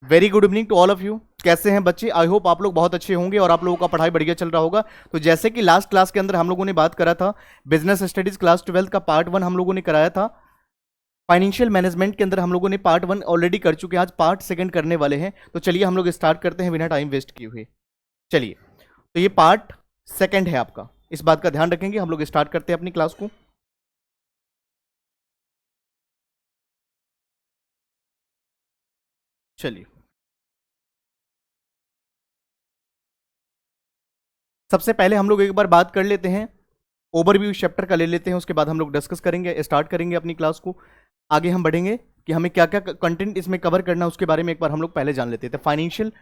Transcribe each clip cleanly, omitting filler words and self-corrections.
Very good evening to all of you. कैसे हैं बच्चे? आई होप आप लोग बहुत अच्छे होंगे और आप लोगों का पढ़ाई बढ़िया चल रहा होगा। तो जैसे कि लास्ट क्लास के अंदर हम लोगों ने बात करा था, बिजनेस स्टडीज क्लास 12 का पार्ट 1 हम लोगों ने कराया था। फाइनेंशियल मैनेजमेंट के अंदर हम लोगों ने पार्ट 1 ऑलरेडी कर चुके हैं, आज पार्ट 2 करने वाले हैं। तो चलिए हम लोग स्टार्ट करते हैं बिना टाइम वेस्ट किए हुए। चलिए, तो ये पार्ट 2 है आपका, इस बात का ध्यान रखेंगे। हम लोग स्टार्ट करते हैं अपनी क्लास को। चलिए, सबसे पहले हम लोग एक बार बात कर लेते हैं, ओवरव्यू चैप्टर का ले लेते हैं, उसके बाद हम लोग डिस्कस करेंगे, स्टार्ट करेंगे अपनी क्लास को। आगे हम बढ़ेंगे कि हमें क्या क्या कंटेंट इसमें कवर करना है, उसके बारे में एक बार हम लोग पहले जान लेते थे। फाइनेंशियल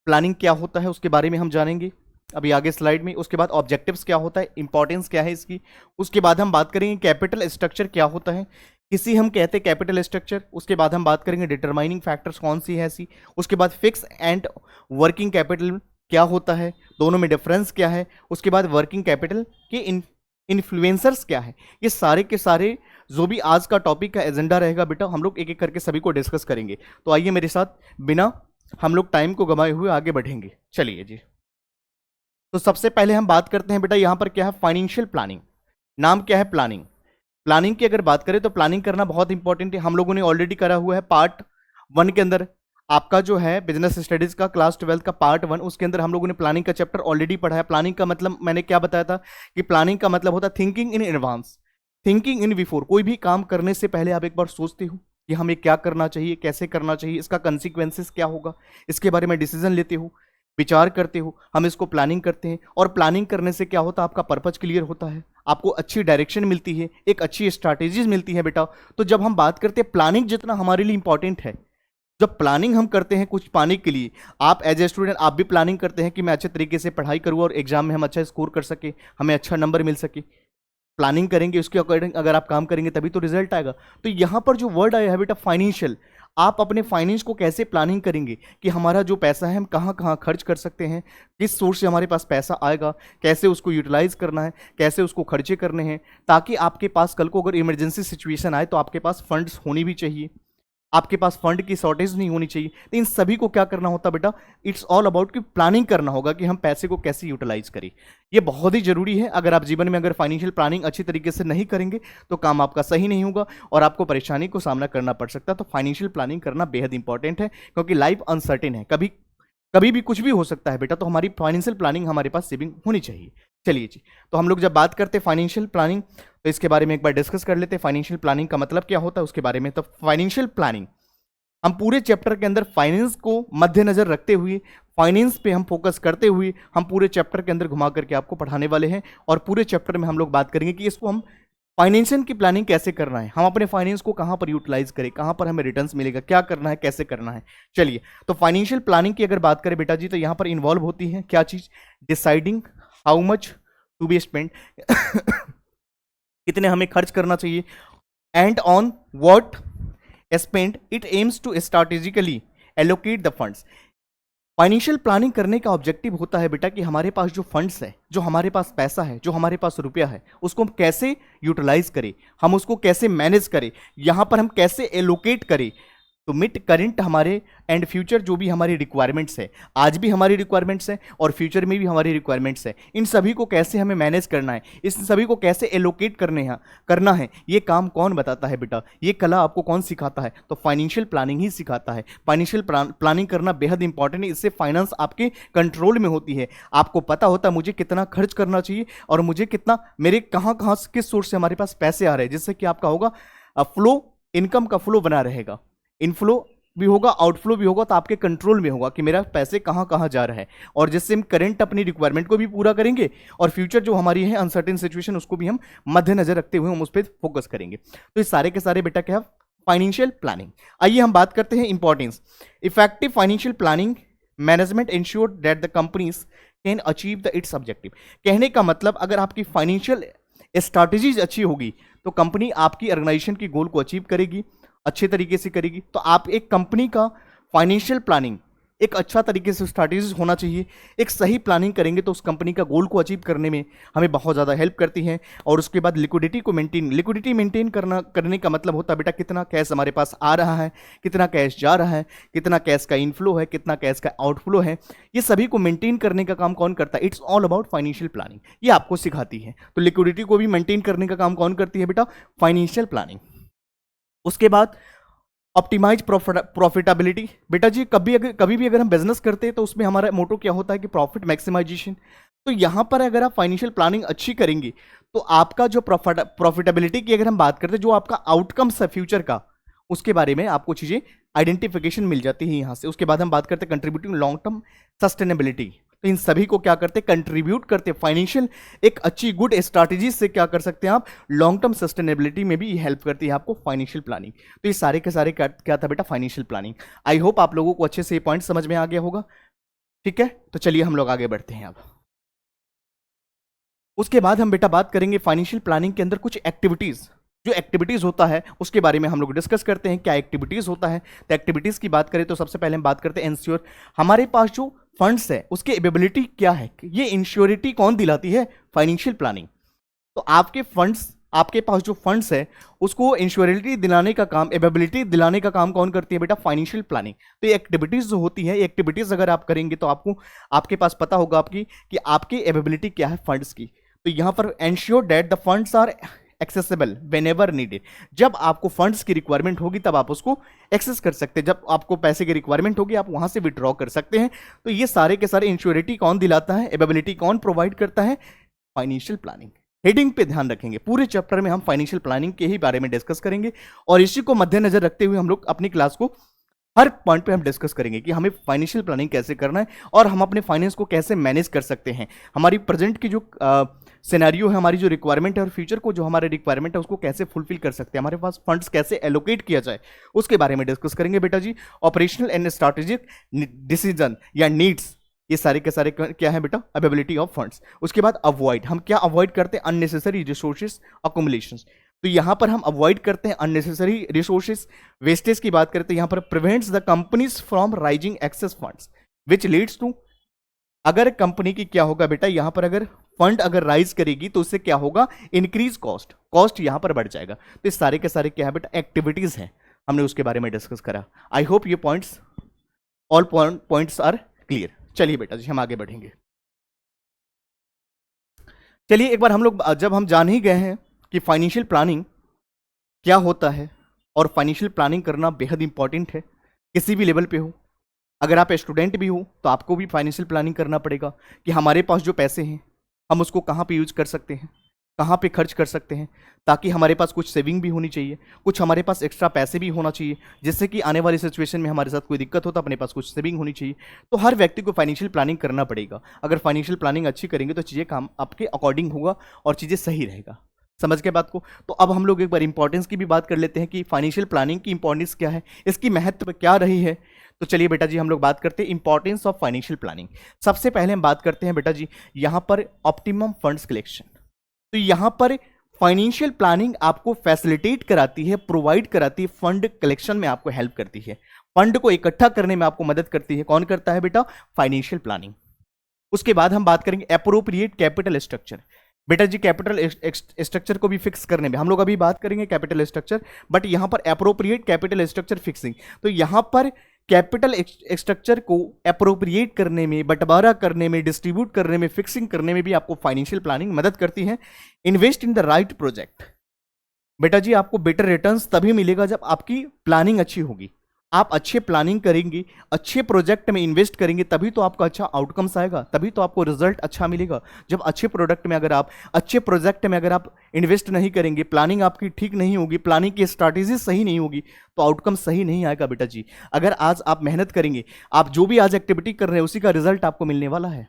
प्लानिंग क्या होता है उसके बारे में हम जानेंगे अभी आगे स्लाइड में। उसके बाद ऑब्जेक्टिव्स क्या होता है, इंपॉर्टेंस क्या है इसकी। उसके बाद हम बात करेंगे कैपिटल स्ट्रक्चर क्या होता है, किसी हम कहते हैं कैपिटल स्ट्रक्चर। उसके बाद हम बात करेंगे डिटरमाइनिंग फैक्टर्स कौन सी है ऐसी। उसके बाद फिक्स एंड वर्किंग कैपिटल क्या होता है, दोनों में डिफरेंस क्या है। उसके बाद वर्किंग कैपिटल के इन्फ्लुएंसर्स क्या है। ये सारे के सारे जो भी आज का टॉपिक का एजेंडा रहेगा बेटा, हम लोग एक एक करके सभी को डिस्कस करेंगे। तो आइए मेरे साथ, बिना हम लोग टाइम को गंवाए हुए आगे बढ़ेंगे। चलिए जी, तो सबसे पहले हम बात करते हैं बेटा, यहां पर क्या है, फाइनेंशियल प्लानिंग। नाम क्या है, प्लानिंग। प्लानिंग की अगर बात करें तो प्लानिंग करना बहुत इंपॉर्टेंट है। हम लोगों ने ऑलरेडी करा हुआ है पार्ट 1 के अंदर। आपका जो है बिजनेस स्टडीज का क्लास 12 का पार्ट 1, उसके अंदर हम लोगों ने प्लानिंग का चैप्टर ऑलरेडी पढ़ा है। प्लानिंग का मतलब मैंने क्या बताया था कि प्लानिंग का मतलब होता है thinking in advance, thinking in before. कोई भी काम करने से पहले आप एक बार सोचते हो कि हमें क्या करना चाहिए, कैसे करना चाहिए, इसका कंसिक्वेंसेस क्या होगा, इसके बारे में डिसीजन लेते हो, विचार करते हो, हम इसको प्लानिंग करते हैं। और प्लानिंग करने से क्या होता है, आपका पर्पज क्लियर होता है, आपको अच्छी डायरेक्शन मिलती है, एक अच्छी स्ट्रैटेजीज मिलती है बेटा। तो जब हम बात करते हैं प्लानिंग जितना हमारे लिए इंपॉर्टेंट है, जब प्लानिंग हम करते हैं कुछ पाने के लिए, आप एज ए स्टूडेंट आप भी प्लानिंग करते हैं कि मैं अच्छे तरीके से पढ़ाई करूँ और एग्जाम में हम अच्छा स्कोर कर सके, हमें अच्छा नंबर मिल सके। प्लानिंग करेंगे, उसके अकॉर्डिंग अगर आप काम करेंगे तभी तो रिजल्ट आएगा। तो यहां पर जो वर्ड आया है बेटा फाइनेंशियल, आप अपने फाइनेंस को कैसे प्लानिंग करेंगे कि हमारा जो पैसा है हम कहां कहां खर्च कर सकते हैं, किस सोर्स से हमारे पास पैसा आएगा, कैसे उसको यूटिलाइज करना है, कैसे उसको खर्चे करने हैं, ताकि आपके पास कल को अगर इमरजेंसी सिचुएशन आए तो आपके पास फंड्स होनी भी चाहिए, आपके पास फंड की शॉर्टेज नहीं होनी चाहिए। तो इन सभी को क्या करना होता बेटा, इट्स ऑल अबाउट कि प्लानिंग करना होगा कि हम पैसे को कैसे यूटिलाइज करें। ये बहुत ही जरूरी है। अगर आप जीवन में अगर फाइनेंशियल प्लानिंग अच्छी तरीके से नहीं करेंगे तो काम आपका सही नहीं होगा और आपको परेशानी को सामना करना पड़ सकता है। तो फाइनेंशियल प्लानिंग करना बेहद इंपॉर्टेंट है, क्योंकि लाइफ अनसर्टेन है, कभी कभी भी कुछ भी हो सकता है बेटा। तो हमारी फाइनेंशियल प्लानिंग, हमारे पास सेविंग होनी चाहिए। चलिए जी, तो हम लोग जब बात करते हैं फाइनेंशियल प्लानिंग, तो इसके बारे में एक बार डिस्कस कर लेते हैं। फाइनेंशियल प्लानिंग का मतलब क्या होता है उसके बारे में। तो फाइनेंशियल प्लानिंग, हम पूरे चैप्टर के अंदर फाइनेंस को मद्देनजर रखते हुए, फाइनेंस पे हम फोकस करते हुए, हम पूरे चैप्टर के अंदर घुमा करके आपको पढ़ाने वाले हैं। और पूरे चैप्टर में हम लोग बात करेंगे कि इसको हम फाइनेंशियल की प्लानिंग कैसे करना है, हम अपने फाइनेंस को कहां पर यूटिलाइज करें, कहां पर हमें रिटर्न्स मिलेगा, क्या करना है, कैसे करना है। चलिए, तो फाइनेंशियल प्लानिंग की अगर बात करें बेटा जी, तो यहां पर इन्वॉल्व होती है क्या चीज, deciding how much to be spend कितने हमें खर्च करना चाहिए, and on what spend it aims to strategically allocate the funds. Financial planning करने का ऑब्जेक्टिव होता है बेटा कि हमारे पास जो फंड्स है, जो हमारे पास पैसा है, जो हमारे पास रुपया है, उसको हम कैसे यूटिलाइज करें, हम उसको कैसे मैनेज करें, यहां पर हम कैसे एलोकेट करें तो मिट करंट हमारे एंड फ्यूचर जो भी हमारी रिक्वायरमेंट्स है, आज भी हमारी रिक्वायरमेंट्स है और फ्यूचर में भी हमारी रिक्वायरमेंट्स है, इन सभी को कैसे हमें मैनेज करना है, इस सभी को कैसे एलोकेट करना है, ये काम कौन बताता है बेटा, ये कला आपको कौन सिखाता है, तो फाइनेंशियल प्लानिंग ही सिखाता है। फाइनेंशियल प्लानिंग करना बेहद इंपॉर्टेंट है, इससे फाइनेंस आपके कंट्रोल में होती है, आपको पता होता है मुझे कितना खर्च करना चाहिए और मुझे कितना, मेरे कहाँ कहाँ किस सोर्स से हमारे पास पैसे आ रहे हैं, जिससे कि आपका होगा फ्लो, इनकम का फ्लो बना रहेगा, इनफ्लो भी होगा, आउटफ्लो भी होगा, तो आपके कंट्रोल में होगा कि मेरा पैसे कहाँ कहाँ जा रहा है, और जिससे हम करंट अपनी रिक्वायरमेंट को भी पूरा करेंगे और फ्यूचर जो हमारी है अनसर्टेन सिचुएशन, उसको भी हम मद्देनजर रखते हुए हम उस पर फोकस करेंगे। तो ये सारे के सारे बेटा क्या है, फाइनेंशियल प्लानिंग। आइए हम बात करते हैं importance. Effective financial planning management ensure that the companies can achieve the it's objective. कहने का मतलब, अगर आपकी फाइनेंशियल स्ट्रैटेजीज अच्छी होगी तो कंपनी आपकी ऑर्गेनाइजेशन की गोल को अचीव करेगी, अच्छे तरीके से करेगी। तो आप एक कंपनी का फाइनेंशियल प्लानिंग एक अच्छा तरीके से स्ट्रैटेजी होना चाहिए। एक सही प्लानिंग करेंगे तो उस कंपनी का गोल को अचीव करने में हमें बहुत ज़्यादा हेल्प करती है। और उसके बाद लिक्विडिटी मेंटेन करने का मतलब होता है बेटा कितना कैश हमारे पास आ रहा है, कितना कैश जा रहा है, कितना कैश का इनफ्लो है, कितना कैश का आउटफ्लो है, ये सभी को मेंटेन करने का काम कौन करता है? It's all about financial planning, ये आपको सिखाती है। तो लिक्विडिटी को भी मेंटेन करने का काम कौन करती है बेटा? Financial planning. उसके बाद ऑप्टिमाइज प्रॉफिटेबिलिटी। बेटा जी कभी भी अगर हम बिजनेस करते हैं तो उसमें हमारा मोटो क्या होता है कि प्रॉफिट मैक्सिमाइजेशन। तो यहां पर अगर आप फाइनेंशियल प्लानिंग अच्छी करेंगे तो आपका जो प्रॉफिटेबिलिटी की अगर हम बात करते हैं, जो आपका आउटकम्स है फ्यूचर का, उसके बारे में आपको चीजें आइडेंटिफिकेशन मिल जाती है यहां से। उसके बाद हम बात करते हैं कंट्रीब्यूटिंग लॉन्ग टर्म सस्टेनेबिलिटी। तो इन सभी को क्या करते हैं? कंट्रीब्यूट करते हैं। फाइनेंशियल एक अच्छी गुड स्ट्रैटेजी से क्या कर सकते हैं आप? लॉन्ग टर्म सस्टेनेबिलिटी में भी हेल्प करती है आपको फाइनेंशियल प्लानिंग। तो ये सारे के सारे क्या था बेटा? Financial planning. आई होप आप लोगों को अच्छे से ये पॉइंट समझ में आ गया होगा। ठीक है, तो चलिए हम लोग आगे बढ़ते हैं अब। उसके बाद हम बेटा बात करेंगे फाइनेंशियल प्लानिंग के अंदर कुछ एक्टिविटीज, जो एक्टिविटीज होता है उसके बारे में हम लोग डिस्कस करते हैं क्या एक्टिविटीज होता है। तो एक्टिविटीज की बात करें तो सबसे पहले हम बात करते हैं इंश्योर। हमारे पास जो फंड्स है उसकी एबिलिटी क्या है, ये इंश्योरिटी कौन दिलाती है? Financial planning. तो आपके फंड्स, आपके पास जो फंड्स है उसको इंश्योरिटी दिलाने का काम, एबिलिटी दिलाने का काम कौन करती है बेटा? Financial planning. तो ये एक्टिविटीज जो होती है, ये एक्टिविटीज अगर आप करेंगे तो आपको, आपके पास पता होगा आपकी कि आपकी एबिलिटी क्या है फंड्स की। तो यहां पर ensure that the funds are accessible whenever needed. जब आपको फंड्स की रिक्वायरमेंट होगी तब आप उसको एक्सेस कर सकते हैं। जब आपको पैसे की रिक्वायरमेंट होगी आप वहां से विड्रॉ कर सकते हैं। तो ये सारे के सारे इंश्योरिटी कौन दिलाता है, एबिलिटी कौन प्रोवाइड करता है? Financial planning. हेडिंग पे ध्यान रखेंगे, पूरे चैप्टर में हम फाइनेंशियल प्लानिंग के ही बारे में डिस्कस करेंगे और इसी को मद्देनजर रखते हुए हम लोग अपनी क्लास को हर पॉइंट पे हम डिस्कस करेंगे कि हमें फाइनेंशियल प्लानिंग कैसे करना है और हम अपने फाइनेंस को कैसे मैनेज कर सकते हैं। हमारी प्रेजेंट की जो सिनेरियो है, हमारी जो रिक्वायरमेंट है और फ्यूचर को जो हमारे रिक्वायरमेंट है उसको कैसे फुलफिल कर सकते हैं, हमारे पास फंड्स कैसे एलोकेट किया जाए, उसके बारे में डिस्कस करेंगे बेटा जी। ऑपरेशनल एंड स्ट्रैटेजिक डिसीजन या नीड्स, ये सारे के सारे क्या है बेटा? Availability of funds. उसके बाद अवॉइड, हम क्या अवॉइड करते हैं? Unnecessary resources accumulations. तो यहां पर हम अवॉइड करते हैं अननेसेसरी रिसोर्सेज वेस्टेज की बात करते हैं। यहां पर prevents the companies from raising access funds which leads to, अगर कंपनी की क्या होगा बेटा? यहां पर अगर फंड अगर राइज करेगी तो उससे क्या होगा? इंक्रीज कॉस्ट, कॉस्ट यहां पर बढ़ जाएगा। तो इस सारे के सारे क्या है बेटा? एक्टिविटीज है, हमने उसके बारे में डिस्कस करा। आई होप ये points, all points are clear. चलिए बेटा जी हम आगे बढ़ेंगे। चलिए एक बार हम लोग, जब हम जान ही गए हैं कि फाइनेंशियल प्लानिंग क्या होता है और फाइनेंशियल प्लानिंग करना बेहद इंपॉर्टेंट है किसी भी लेवल पे हो। अगर आप स्टूडेंट भी हो तो आपको भी फाइनेंशियल प्लानिंग करना पड़ेगा कि हमारे पास जो पैसे हैं हम उसको कहाँ पे यूज कर सकते हैं, कहाँ पे खर्च कर सकते हैं, ताकि हमारे पास कुछ सेविंग भी होनी चाहिए, कुछ हमारे पास एक्स्ट्रा पैसे भी होना चाहिए, जिससे कि आने वाली सिचुएशन में हमारे साथ कोई दिक्कत हो तो अपने पास कुछ सेविंग होनी चाहिए। तो हर व्यक्ति को फाइनेंशियल प्लानिंग करना पड़ेगा। अगर फाइनेंशियल प्लानिंग अच्छी करेंगे तो चीज़ें काम आपके अकॉर्डिंग होगा और चीज़ें सही रहेगा। समझ के बात को? तो अब हम लोग एक बार इंपॉर्टेंस की भी बात कर लेते हैं कि फाइनेंशियल प्लानिंग की इंपॉर्टेंस क्या है, इसकी महत्व क्या रही है। तो चलिए बेटा जी हम लोग बात करते हैं इंपॉर्टेंस ऑफ फाइनेंशियल प्लानिंग। सबसे पहले हम बात करते हैं बेटा जी यहाँ पर ऑप्टिमम फंड्स कलेक्शन। तो यहाँ पर फाइनेंशियल प्लानिंग आपको फैसिलिटेट कराती है, प्रोवाइड कराती है, फंड कलेक्शन में आपको हेल्प करती है, फंड को इकट्ठा करने में आपको मदद करती है। कौन करता है बेटा? Financial planning. उसके बाद हम बात करेंगे एप्रोप्रिएट कैपिटल स्ट्रक्चर। बेटा जी कैपिटल स्ट्रक्चर को भी फिक्स करने में हम लोग अभी बात करेंगे कैपिटल स्ट्रक्चर, बट यहां पर एप्रोप्रिएट कैपिटल स्ट्रक्चर फिक्सिंग। तो यहां पर कैपिटल स्ट्रक्चर को अप्रोप्रिएट करने में, बंटवारा करने में, डिस्ट्रीब्यूट करने में, फिक्सिंग करने में भी आपको फाइनेंशियल प्लानिंग मदद करती है। Invest in the right project. बेटा जी आपको बेटर रिटर्न्स तभी मिलेगा जब आपकी प्लानिंग अच्छी होगी। आप अच्छे प्लानिंग करेंगे, अच्छे प्रोजेक्ट में इन्वेस्ट करेंगे, तभी तो आपका अच्छा आउटकम्स आएगा, तभी तो आपको रिजल्ट अच्छा मिलेगा। जब अच्छे प्रोडक्ट में अगर आप, अच्छे प्रोजेक्ट में अगर आप इन्वेस्ट नहीं करेंगे, प्लानिंग आपकी ठीक नहीं होगी, प्लानिंग की स्ट्रैटेजी सही नहीं होगी, तो आउटकम सही नहीं आएगा बेटा जी। अगर आज आप मेहनत करेंगे, आप जो भी आज एक्टिविटी कर रहे हैं उसी का रिजल्ट आपको मिलने वाला है।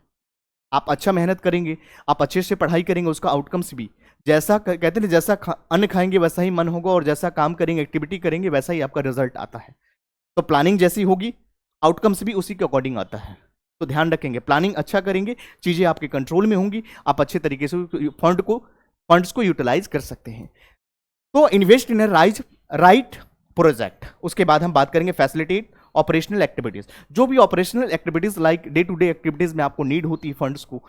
आप अच्छा मेहनत करेंगे, आप अच्छे से पढ़ाई करेंगे, उसका आउटकम्स भी जैसा कहते हैं जैसा अन्न खाएंगे वैसा ही मन होगा, और जैसा काम करेंगे, एक्टिविटी करेंगे, वैसा ही आपका रिजल्ट आता है। तो प्लानिंग जैसी होगी आउटकम्स भी उसी के अकॉर्डिंग आता है। तो ध्यान रखेंगे, प्लानिंग अच्छा करेंगे, चीजें आपके कंट्रोल में होंगी, आप अच्छे तरीके से फंड्स को यूटिलाइज कर सकते हैं। तो इन्वेस्ट इन राइट प्रोजेक्ट। उसके बाद हम बात करेंगे फैसिलिटेट ऑपरेशनल एक्टिविटीज, जो भी operational activities like day to day activities में आपको नीड होती है फंड्स को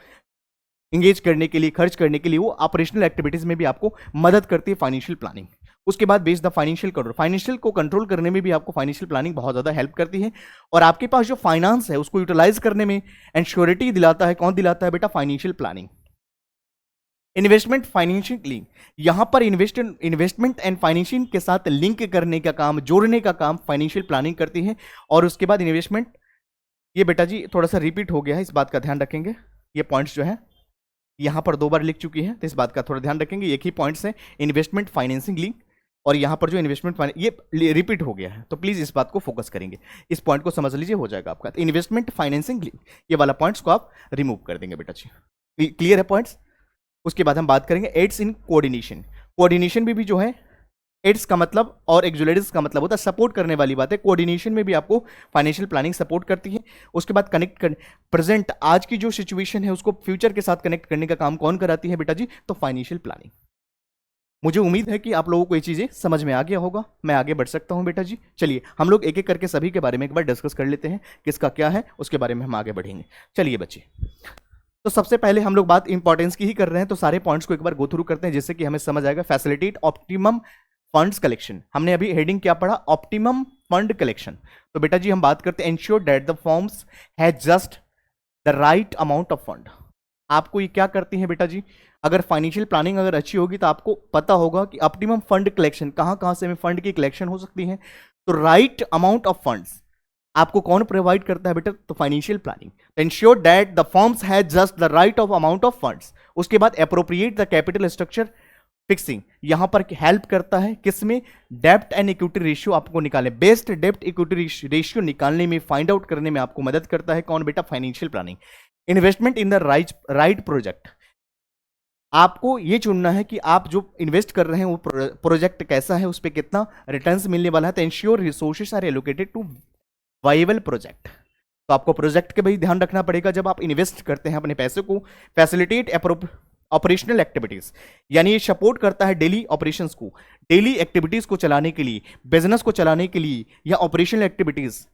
इंगेज करने के लिए, खर्च करने के लिए, वो ऑपरेशनल एक्टिविटीज में भी आपको मदद करती है फाइनेंशियल प्लानिंग। उसके बाद based the financial control, financial को कंट्रोल करने में भी आपको फाइनेंशियल प्लानिंग बहुत ज्यादा हेल्प करती है। और आपके पास जो फाइनेंस है उसको यूटिलाइज करने में एंश्योरिटी दिलाता है, कौन दिलाता है बेटा? Financial planning. Investment financial link, यहां पर इन्वेस्टमेंट एंड फाइनेंशियल के साथ लिंक करने का काम, जोड़ने का काम फाइनेंशियल प्लानिंग करती है। और उसके बाद इन्वेस्टमेंट, ये बेटा जी थोड़ा सा रिपीट हो गया है, इस बात का ध्यान रखेंगे। ये पॉइंट्स जो है यहां पर 2 बार लिख चुकी है, तो इस बात का थोड़ा ध्यान रखेंगे। एक ही पॉइंट्स है, इन्वेस्टमेंट फाइनेंसिंग लिंक, और यहां पर जो इन्वेस्टमेंट ये रिपीट हो गया है, तो प्लीज इस बात को फोकस करेंगे, इस पॉइंट को समझ लीजिए, हो जाएगा आपका। तो इन्वेस्टमेंट फाइनेंसिंग लिंक, ये वाला पॉइंट्स को आप रिमूव कर देंगे बेटा जी। क्लियर है पॉइंट्स? उसके बाद हम बात करेंगे एड्स इन कोऑर्डिनेशन। कोऑर्डिनेशन में भी जो है एड्स का मतलब और एक्सुलेटर्स का मतलब होता है सपोर्ट करने वाली बात है। कोऑर्डिनेशन में भी आपको फाइनेंशियल प्लानिंग सपोर्ट करती है। उसके बाद कनेक्ट कर प्रेजेंट, आज की जो सिचुएशन है उसको फ्यूचर के साथ कनेक्ट करने का काम कौन कराती है बेटा जी? तो फाइनेंशियल प्लानिंग। मुझे उम्मीद है कि आप लोगों को ये चीजें समझ में आ गया होगा, मैं आगे बढ़ सकता हूं बेटा जी। चलिए हम लोग एक एक करके सभी के बारे में एक बार डिस्कस कर लेते हैं, किसका क्या है उसके बारे में हम आगे बढ़ेंगे। चलिए बच्चे, तो सबसे पहले हम लोग बात इंपॉर्टेंस की ही कर रहे हैं, तो सारे पॉइंट्स को एक बार गो थ्रू करते हैं जिससे कि हमें समझ आएगा। फैसिलिटेट ऑप्टिमम फंड्स कलेक्शन, हमने अभी हेडिंग क्या पढ़ा? Optimum fund collection. तो बेटा जी हम बात करते हैं ensure that the firms has just the right amount of fund. आपको ये क्या करती हैं बेटा जी? अगर फाइनेंशियल प्लानिंग अगर अच्छी होगी तो आपको पता होगा कि ऑप्टिमम फंड कलेक्शन कहां कहां से हमें फंड की कलेक्शन हो सकती है। तो राइट अमाउंट ऑफ फंड्स आपको कौन प्रोवाइड करता है बेटा? तो financial planning. Ensure that the firms has just the right of amount of funds. उसके बाद appropriate the capital structure fixing, यहां पर हेल्प करता है किसमें? डेब्ट एंड इक्विटी रेशियो आपको निकाले, बेस्ट डेब्ट इक्विटी रेशियो निकालने में, फाइंड आउट करने में आपको मदद करता है कौन बेटा? Financial planning. Investment in the right project, आपको ये चुनना है कि आप जो इन्वेस्ट कर रहे हैं वो प्रोजेक्ट कैसा है, उस पर कितना रिटर्न्स मिलने वाला है। तो ensure resources are allocated to viable project. तो आपको प्रोजेक्ट के भी ध्यान रखना पड़ेगा जब आप इन्वेस्ट करते हैं अपने पैसे को। फैसिलिटेट ऑपरेशनल एक्टिविटीज, यानी ये सपोर्ट करता है डेली ऑपरेशंस को, डेली एक्टिविटीज को चलाने के लिए, बिजनेस को चलाने के लिए, या ऑपरेशनल एक्टिविटीज।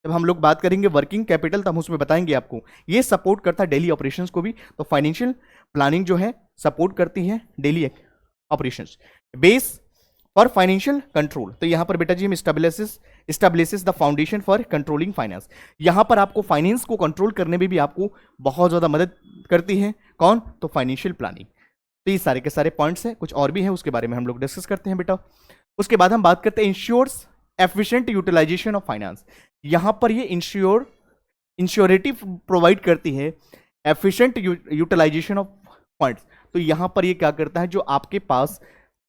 जब हम लोग बात करेंगे वर्किंग कैपिटल तो हम उसमें बताएंगे आपको, ये सपोर्ट करता है डेली ऑपरेशंस को भी। तो फाइनेंशियल प्लानिंग जो है सपोर्ट करती है daily operations. Base for financial control, तो यहां पर बेटा जी हम establishes the foundation for controlling finance. यहां पर आपको फाइनेंस को कंट्रोल करने में भी आपको बहुत ज्यादा मदद करती है कौन? तो फाइनेंशियल प्लानिंग। तो ये सारे के सारे पॉइंट्स हैं, कुछ और भी हैं उसके बारे में हम लोग डिस्कस करते हैं बेटा। उसके बाद हम बात करते हैं ensures efficient utilization of finance. यहां पर ये इंश्योरिटी प्रोवाइड करती है एफिशिएंट यूटिलाइजेशन ऑफ फंड्स। तो यहां पर ये क्या करता है? जो आपके पास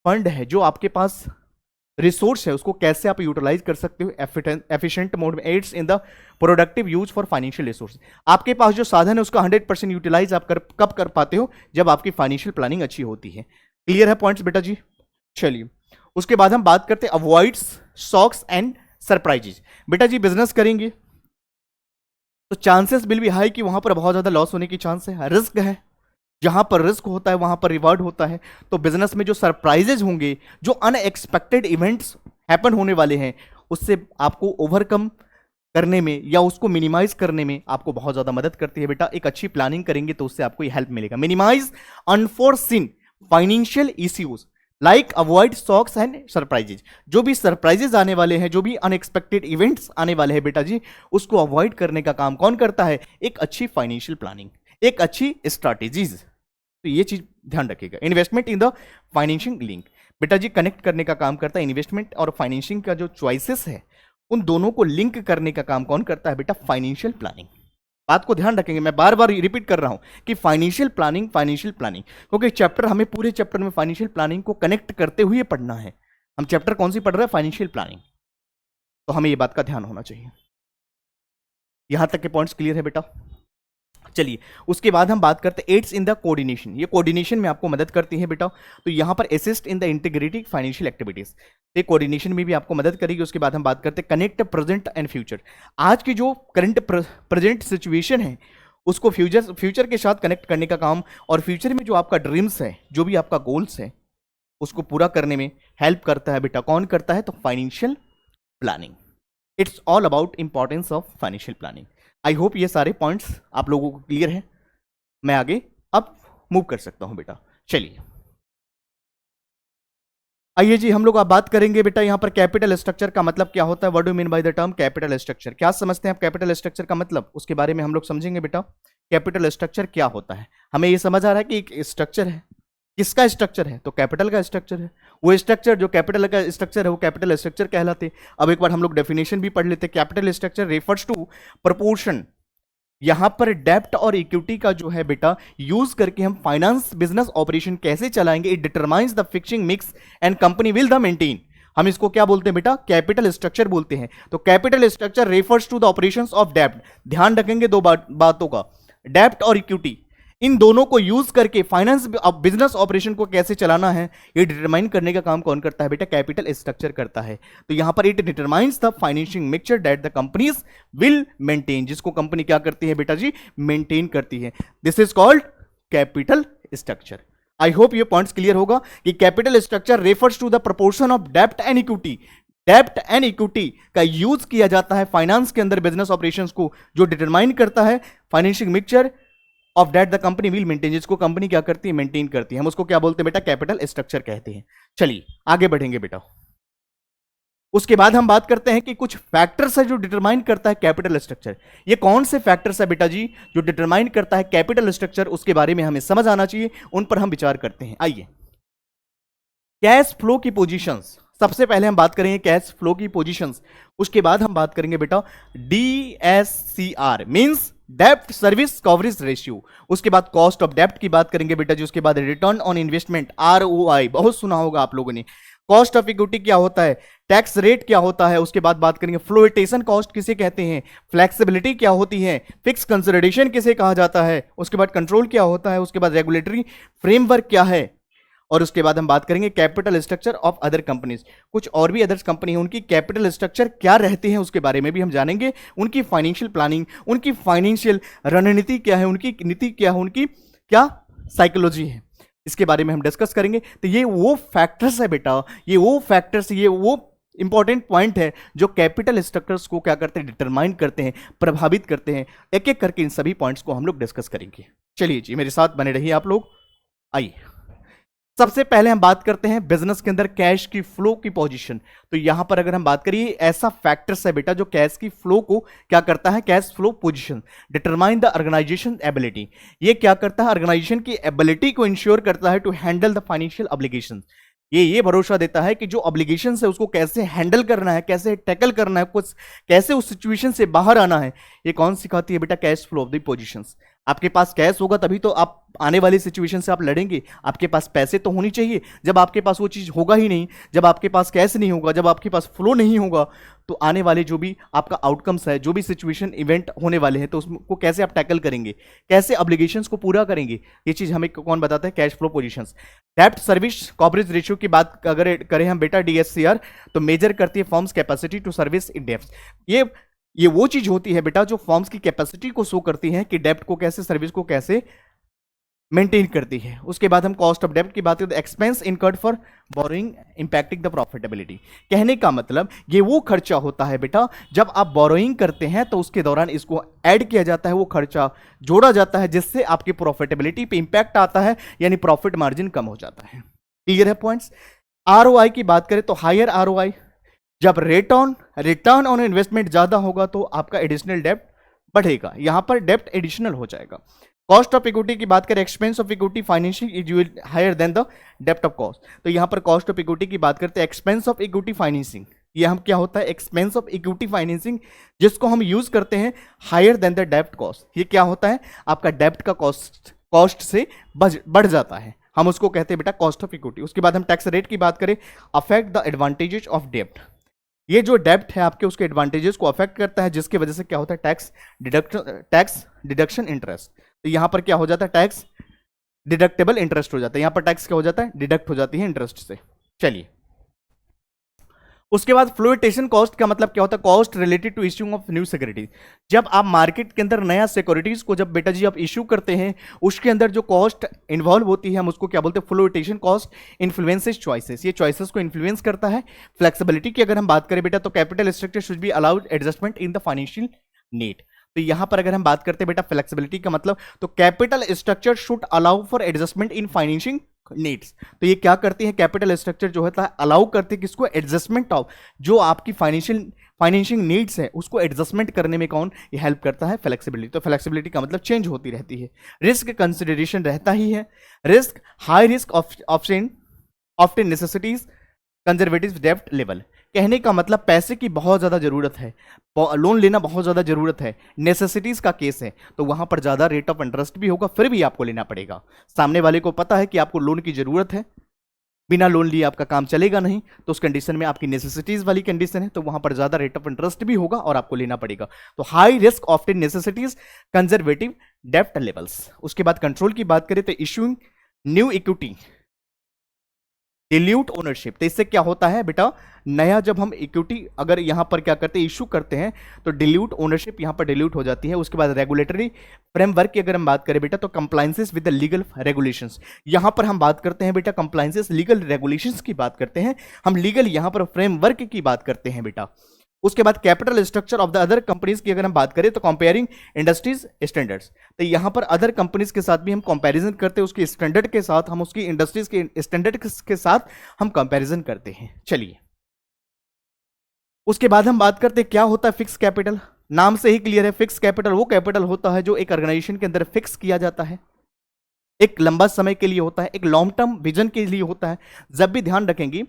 फंड है, जो आपके पास रिसोर्स है, उसको कैसे आप यूटिलाइज कर सकते हो एफिशिएंट मोड में। Aids in the productive use for financial resource, आपके पास जो साधन है उसका 100% यूटिलाइज आप कब कर पाते हो? जब आपकी फाइनेंशियल प्लानिंग अच्छी होती है। क्लियर है पॉइंट्स बेटा जी? चलिए उसके बाद हम बात करते हैं अवॉइड्स शॉक्स एंड सरप्राइजेज। बेटा जी बिजनेस करेंगे तो चांसेस विल बी हाई कि वहां पर बहुत ज्यादा लॉस होने की चांस है, रिस्क है। जहां पर रिस्क होता है वहां पर रिवार्ड होता है। तो बिजनेस में जो सरप्राइजेज होंगे, जो अनएक्सपेक्टेड इवेंट्स हैपन होने वाले हैं, उससे आपको ओवरकम करने में या उसको मिनिमाइज करने में आपको बहुत ज्यादा मदद करती है बेटा। एक अच्छी प्लानिंग करेंगे तो उससे आपको ये हेल्प मिलेगा। Minimize unforeseen financial issues like avoid shocks and surprises. जो भी सरप्राइजेज आने वाले हैं, जो भी अनएक्सपेक्टेड इवेंट्स आने वाले हैं बेटा जी, उसको अवॉइड करने का काम कौन करता है? एक अच्छी फाइनेंशियल प्लानिंग, एक अच्छी स्ट्रैटेजीज। तो ये चीज ध्यान रखिएगा। Investment in the financial link, बेटा जी कनेक्ट करने का काम करता है। इन्वेस्टमेंट और फाइनेंशिंग का जो चॉइसेस है उन दोनों को लिंक करने का काम कौन करता है बेटा? Financial planning. बात को ध्यान रखेंगे, मैं बार बार रिपीट कर रहा हूं कि फाइनेंशियल प्लानिंग, क्योंकि चैप्टर हमें पूरे चैप्टर में फाइनेंशियल प्लानिंग को कनेक्ट करते हुए पढ़ना है। हम चैप्टर कौन सी पढ़ रहे हैं? Financial planning. तो हमें ये बात का ध्यान होना चाहिए। यहां तक के पॉइंट्स क्लियर है बेटा? चलिए उसके बाद हम बात करते हैं एड्स इन द कोऑर्डिनेशन। ये कोऑर्डिनेशन में आपको मदद करती है बेटा। तो यहां पर assist in the integrated financial activities, ये कोऑर्डिनेशन में भी आपको मदद करेगी। उसके बाद हम बात करते हैं कनेक्ट प्रेजेंट एंड फ्यूचर। आज की जो करंट प्रेजेंट सिचुएशन है उसको फ्यूचर के साथ कनेक्ट करने का काम, और फ्यूचर में जो आपका ड्रीम्स है, जो भी आपका गोल्स है, उसको पूरा करने में हेल्प करता है बेटा। कौन करता है? तो financial planning. It's all about importance of financial planning. I hope ये सारे पॉइंट्स आप लोगों को क्लियर है। मैं आगे अब मूव कर सकता हूं बेटा। चलिए आइए जी, हम लोग अब बात करेंगे बेटा यहां पर कैपिटल स्ट्रक्चर का मतलब क्या होता है। What do mean by the term capital structure? क्या समझते हैं आप कैपिटल स्ट्रक्चर का मतलब? उसके बारे में हम लोग समझेंगे बेटा। कैपिटल स्ट्रक्चर क्या होता है? हमें ये समझ आ रहा है कि एक स्ट्रक्चर है। किसका स्ट्रक्चर है? तो कैपिटल का स्ट्रक्चर है। वो स्ट्रक्चर जो कैपिटल का स्ट्रक्चर है वो कैपिटल स्ट्रक्चर कहलाते। अब एक बार हम लोग डेफिनेशन भी पढ़ लेते। Capital structure refers to proportion. यहां पर डेब्ट और इक्विटी का जो है बेटा यूज करके हम फाइनेंस बिजनेस ऑपरेशन कैसे चलाएंगे, it determines the fixing mix and company will the maintain. हम इसको क्या बोलते हैं बेटा? कैपिटल स्ट्रक्चर बोलते हैं। तो capital structure refers to the operations of डेब्ट। ध्यान रखेंगे दो बातों का, डेब्ट और इक्विटी, इन दोनों को यूज करके फाइनेंस बिजनेस ऑपरेशन को कैसे चलाना है ये डिटरमाइन करने का काम कौन करता है बेटा? कैपिटल स्ट्रक्चर करता है। तो यहां पर it determines the financial mixture that the companies will maintain, जिसको कंपनी क्या करती है बेटा जी? मेंटेन करती है। This is called capital structure. I hope ये पॉइंट्स क्लियर होगा कि capital structure refers to the proportion of डेब्ट एंड इक्विटी। डेब्ट एंड इक्विटी का यूज किया जाता है फाइनेंस के अंदर बिजनेस ऑपरेशंस को, जो डिटरमाइन करता है financial mixture of debt the company will maintain, जिसको कंपनी क्या करती है? मेंटेन करती है। हम उसको क्या बोलते हैं बेटा? कैपिटल स्ट्रक्चर कहते हैं। चलिए आगे बढ़ेंगे बेटा। उसके बाद हम बात करते हैं कि कुछ फैक्टर्स है जो डिटरमाइन करता है कैपिटल स्ट्रक्चर। ये कौन से फैक्टर्स है बेटा जी जो डिटरमाइन करता है कैपिटल स्ट्रक्चर? उसके बारे में हमें समझ आना चाहिए, उन पर हम विचार करते हैं। आइए, कैश फ्लो की पोजीशंस। सबसे पहले हम बात करेंगे कैश फ्लो की पोजीशंस। उसके बाद हम बात करेंगे बेटा DSCR मींस डेब्ट सर्विस कवरेज रेशियो। उसके बाद कॉस्ट ऑफ डेब्ट की बात करेंगे बेटा जी। उसके बाद रिटर्न ऑन इन्वेस्टमेंट ROI, बहुत सुना होगा आप लोगों ने। कॉस्ट ऑफ इक्विटी क्या होता है? टैक्स रेट क्या होता है? उसके बाद बात करेंगे फ्लोटेशन कॉस्ट किसे कहते हैं? फ्लेक्सिबिलिटी क्या होती है? फिक्स कंसिडरेशन किसे कहा जाता है? उसके बाद कंट्रोल क्या होता है? उसके बाद रेगुलेटरी फ्रेमवर्क क्या है? और उसके बाद हम बात करेंगे capital structure of other companies. कुछ और भी अदर्स कंपनी है, उनकी कैपिटल स्ट्रक्चर क्या रहते हैं उसके बारे में भी हम जानेंगे। उनकी फाइनेंशियल प्लानिंग, उनकी फाइनेंशियल रणनीति क्या है, उनकी नीति क्या है, उनकी क्या साइकोलॉजी है, इसके बारे में हम डिस्कस करेंगे। तो ये वो फैक्टर्स है बेटा, ये वो फैक्टर्स, ये वो इंपॉर्टेंट पॉइंट है जो कैपिटल स्ट्रक्चर्स को क्या करते हैं? डिटरमाइन करते हैं, प्रभावित करते हैं। एक एक करके इन सभी पॉइंट्स को हम लोग डिस्कस करेंगे। चलिए जी, मेरे साथ बने रहिए आप लोग। आइए, सबसे पहले हम बात करते हैं बिजनेस के अंदर कैश की फ्लो की पोजीशन। तो यहां पर अगर हम बात करिए, ऐसा फैक्टर्स है बेटा जो कैश की फ्लो को क्या करता है? Cash flow position determine the organization ability. ये क्या करता है? ऑर्गेनाइजेशन की एबिलिटी को इंश्योर करता है to handle the financial obligation. ये भरोसा देता है कि जो ऑब्लिगेशन है उसको कैसे हैंडल करना है, कैसे टैकल करना है, कुछ कैसे उस सिचुएशन से बाहर आना है। ये कौन सिखाती है बेटा? Cash flow of the positions. आपके पास कैश होगा तभी तो आप आने वाली सिचुएशन से आप लड़ेंगे। आपके पास पैसे तो होनी चाहिए। जब आपके पास वो चीज होगा ही नहीं, जब आपके पास कैश नहीं होगा, जब आपके पास फ्लो नहीं होगा, तो आने वाले जो भी आपका आउटकम्स है, जो भी सिचुएशन इवेंट होने वाले हैं, तो उसको कैसे आप टैकल करेंगे, कैसे ऑब्लिगेशंस को पूरा करेंगे, ये चीज हमें कौन बताता है? Cash flow positions. डेब्ट सर्विस कवरेज रेशियो की बात अगर करें हम बेटा DSCR, तो मेजर करती है firms capacity to service in डेब्ट। ये वो चीज होती है बेटा जो फॉर्म्स की कैपेसिटी को शो करती है कि डेब्ट को कैसे, सर्विस को कैसे मेंटेन करती है। उसके बाद हम कॉस्ट ऑफ डेब्ट की बात करें तो expense incurred for borrowing impacting the profitability. कहने का मतलब ये वो खर्चा होता है बेटा जब आप बोरोइंग करते हैं तो उसके दौरान इसको ऐड किया जाता है, वो खर्चा जोड़ा जाता है जिससे आपकी प्रॉफिटेबिलिटी पे इंपैक्ट आता है, यानी प्रॉफिट मार्जिन कम हो जाता है। क्लियर है पॉइंट्स? ROI की बात करें तो हायर ROI, जब रिटर्न ऑन इन्वेस्टमेंट ज्यादा होगा तो आपका एडिशनल डेब्ट बढ़ेगा, यहां पर डेब्ट एडिशनल हो जाएगा। कॉस्ट ऑफ इक्विटी की बात करें, expense of equity financing is higher than the डेब्ट ऑफ कॉस्ट। तो यहां पर कॉस्ट ऑफ इक्विटी की बात करते हैं, एक्सपेंस ऑफ इक्विटी फाइनेंसिंग, ये हम क्या होता है? एक्सपेंस ऑफ इक्विटी फाइनेंसिंग, जिसको हम यूज करते हैं हायर देन द डेब्ट कॉस्ट। ये क्या होता है? आपका डेब्ट का कॉस्ट से बढ़ जाता है, हम उसको कहते हैं बेटा कॉस्ट ऑफ इक्विटी। उसके बाद हम टैक्स रेट की बात करें, अफेक्ट द एडवांटेजेस ऑफ डेब्ट। ये जो डेब्ट है आपके, उसके एडवांटेजेस को अफेक्ट करता है, जिसकी वजह से क्या होता है? Tax deduction interest. तो यहां पर क्या हो जाता है? टैक्स डिडक्टेबल इंटरेस्ट हो जाता है। यहां पर टैक्स क्या हो जाता है? डिडक्ट हो जाती है इंटरेस्ट से। चलिए, उसके बाद फ्लोटेशन कॉस्ट का मतलब क्या होता है, cost related to issuing of new securities. जब आप मार्केट के अंदर नया सिक्योरिटीज को जब बेटा जी आप इश्यू करते हैं, उसके अंदर जो कॉस्ट इन्वॉल्व होती है हम उसको क्या बोलते हैं, फ्लोटेशन कॉस्ट इन्फ्लुएंसेस चॉइसेस, ये चॉइसेस को इन्फ्लुएंस करता है। फ्लेक्सिबिलिटी की अगर हम बात करें बेटा, तो capital structure should be allowed adjustment in the financial need. तो यहां पर अगर हम बात करते हैं बेटा फ्लेक्सिबिलिटी का मतलब, तो capital structure should allow for adjustment in financial needs. तो ये क्या करती है, कैपिटल स्ट्रक्चर जो होता है अलाउ करते हैं किसको, एडजस्टमेंट ऑफ जो आपकी फाइनेंशियल नीड्स है उसको एडजस्टमेंट करने में कौन, ये हेल्प करता है फ्लेक्सिबिलिटी। तो फ्लेक्सिबिलिटी का मतलब चेंज होती रहती है। रिस्क कंसिडरेशन रहता ही है, risk high risk option often necessities conservative डेब्ट लेवल। कहने का मतलब पैसे की बहुत ज्यादा जरूरत है, लोन लेना बहुत ज्यादा जरूरत है, नेसेसिटीज का केस है, तो वहां पर ज्यादा रेट ऑफ इंटरेस्ट भी होगा, फिर भी आपको लेना पड़ेगा। सामने वाले को पता है कि आपको लोन की जरूरत है, बिना लोन लिए आपका काम चलेगा नहीं, तो उस कंडीशन में आपकी नेसेसिटीज वाली कंडीशन है, तो वहां पर ज्यादा रेट ऑफ इंटरेस्ट भी होगा और आपको लेना पड़ेगा। तो high risk often necessities conservative डेब्ट लेवल्स। उसके बाद कंट्रोल की बात करें तो issuing new equity dilute ownership. तो इससे क्या होता है बेटा, नया जब हम इक्विटी अगर यहां पर क्या करते हैं, इशू करते हैं, तो डिल्यूट ओनरशिप यहां पर डिल्यूट हो जाती है। उसके बाद रेगुलेटरी फ्रेमवर्क की अगर हम बात करें बेटा, तो compliances with the legal regulations. यहां पर हम बात करते हैं बेटा कंप्लायंसेस लीगल रेगुलेशंस की बात करते हैं, हम लीगल यहां पर फ्रेमवर्क की बात करते हैं बेटा। उसके बाद capital structure of the other companies की अगर हम बात करें, तो कंपेयरिंग इंडस्ट्रीज स्टैंडर्ड्स। तो यहां पर अदर कंपनीज के साथ भी हम कंपैरिजन करते हैं, उसके स्टैंडर्ड के साथ, हम उसकी इंडस्ट्रीज के स्टैंडर्ड के साथ हम कंपैरिजन करते हैं। चलिए उसके बाद हम बात करते हैं क्या होता है फिक्स कैपिटल। नाम से ही क्लियर है, फिक्स कैपिटल वो कैपिटल होता है जो एक ऑर्गेनाइजेशन के अंदर फिक्स किया जाता है, एक लंबा समय के लिए होता है, एक लॉन्ग टर्म विजन के लिए होता है। जब भी ध्यान रखेंगे,